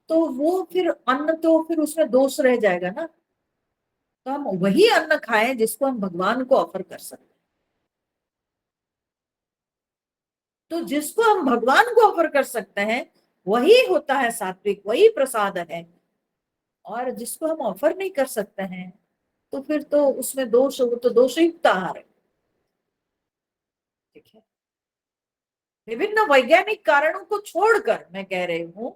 तो वो फिर अन्न तो फिर उसमें दोष रह जाएगा ना। तो हम वही अन्न खाएं जिसको हम भगवान को ऑफर कर सकते हैं। तो जिसको हम भगवान को ऑफर कर सकते हैं वही होता है सात्विक, वही प्रसाद है। और जिसको हम ऑफर नहीं कर सकते हैं तो फिर तो उसमें दोष, वो तो दोषयुक्त आहार है। ठीक है, विभिन्न वैज्ञानिक कारणों को छोड़कर मैं कह रही हूं,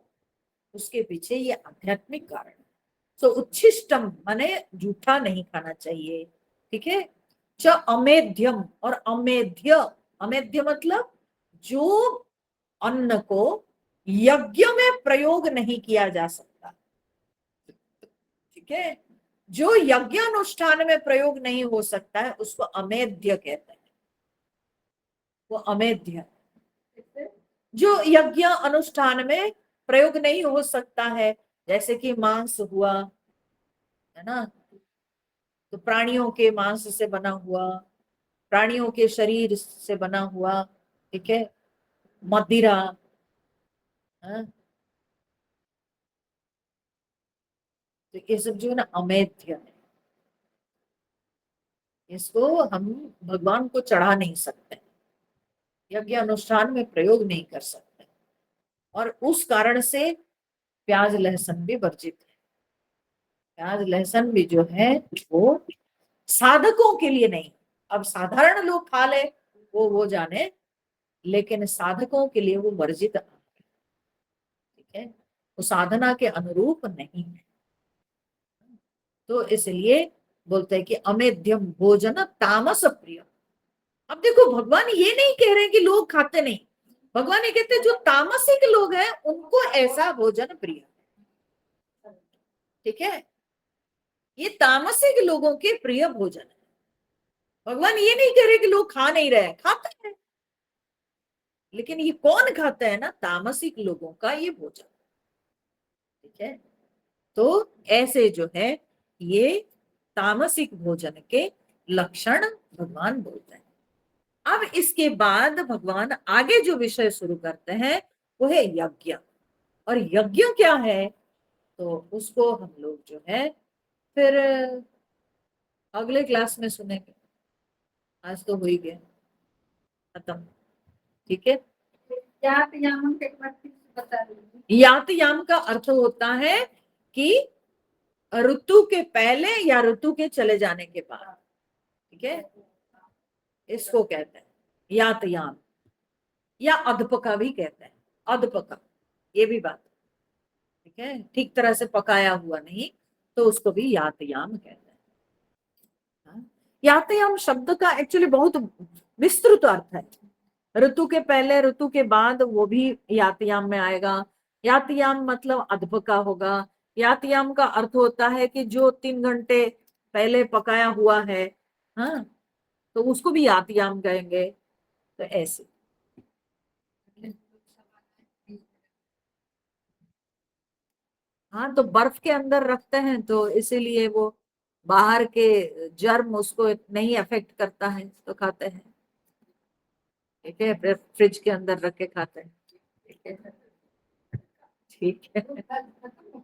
उसके पीछे ये आध्यात्मिक कारण। तो उच्छिष्टम माने जूठा नहीं खाना चाहिए। ठीक है, च अमेध्यम और अमेध्य, अमेध्य मतलब जो अन्न को यज्ञ में प्रयोग नहीं किया जा सकता। ठीक है, जो यज्ञ अनुष्ठान में प्रयोग नहीं हो सकता है उसको अमेध्य कहते हैं। वो अमेध्य जो यज्ञ अनुष्ठान में प्रयोग नहीं हो सकता है, जैसे कि मांस हुआ, है ना, तो प्राणियों के मांस से बना हुआ, प्राणियों के शरीर से बना हुआ, ठीक है, मदिरा, हाँ? तो ये सब जो है ना अमेध्य है, इसको हम भगवान को चढ़ा नहीं सकते, यज्ञ अनुष्ठान में प्रयोग नहीं कर सकते। और उस कारण से प्याज लहसुन भी वर्जित है। प्याज लहसुन भी जो है वो साधकों के लिए नहीं। अब साधारण लोग खा ले वो जाने, लेकिन साधकों के लिए वो वर्जित है। ठीक है, वो साधना के अनुरूप नहीं है। तो इसलिए बोलते हैं कि अमेध्यम भोजन तामस प्रिय। अब देखो भगवान ये नहीं कह रहे कि लोग खाते नहीं, भगवान ये कहते हैं जो तामसिक लोग हैं उनको ऐसा भोजन प्रिय। ठीक है, ये तामसिक लोगों के प्रिय भोजन है। भगवान ये नहीं कह रहे कि लोग खा नहीं रहे, खाते हैं, लेकिन ये कौन खाता है ना, तामसिक लोगों का ये भोजन। ठीक है, तो ऐसे जो है ये तामसिक भोजन के लक्षण भगवान बोलते हैं। अब इसके बाद भगवान आगे जो विषय शुरू करते हैं वो है यज्ञ। और यज्ञ क्या है तो उसको हम लोग जो है फिर अगले क्लास में सुनेंगे। आज तो हो ही गया खत्म। ठीक है, जात यामन के एक बार फिर से बता दीजिए। यातयाम का अर्थ होता है कि ऋतु के पहले या ऋतु के चले जाने के बाद। ठीक है, इसको कहते हैं यातयाम, या अधपका भी कहते हैं, अधपका ये भी बात। ठीक है, ठीक तरह से पकाया हुआ नहीं, तो उसको भी यातयाम कहते हैं। हाँ? यातयाम शब्द का एक्चुअली बहुत विस्तृत अर्थ है। ऋतु के पहले ऋतु के बाद वो भी यातयाम में आएगा। यातयाम मतलब अधपका होगा। यातयाम का अर्थ होता है कि जो 3 घंटे पहले पकाया हुआ है, हाँ, तो उसको भी यातयाम कहेंगे। तो ऐसे, हाँ, तो बर्फ के अंदर रखते हैं तो इसीलिए वो बाहर के जर्म उसको नहीं अफेक्ट करता है तो खाते हैं। ठीक है, फिर फ्रिज के अंदर रख के खाते हैं। ठीक है, ठीक है।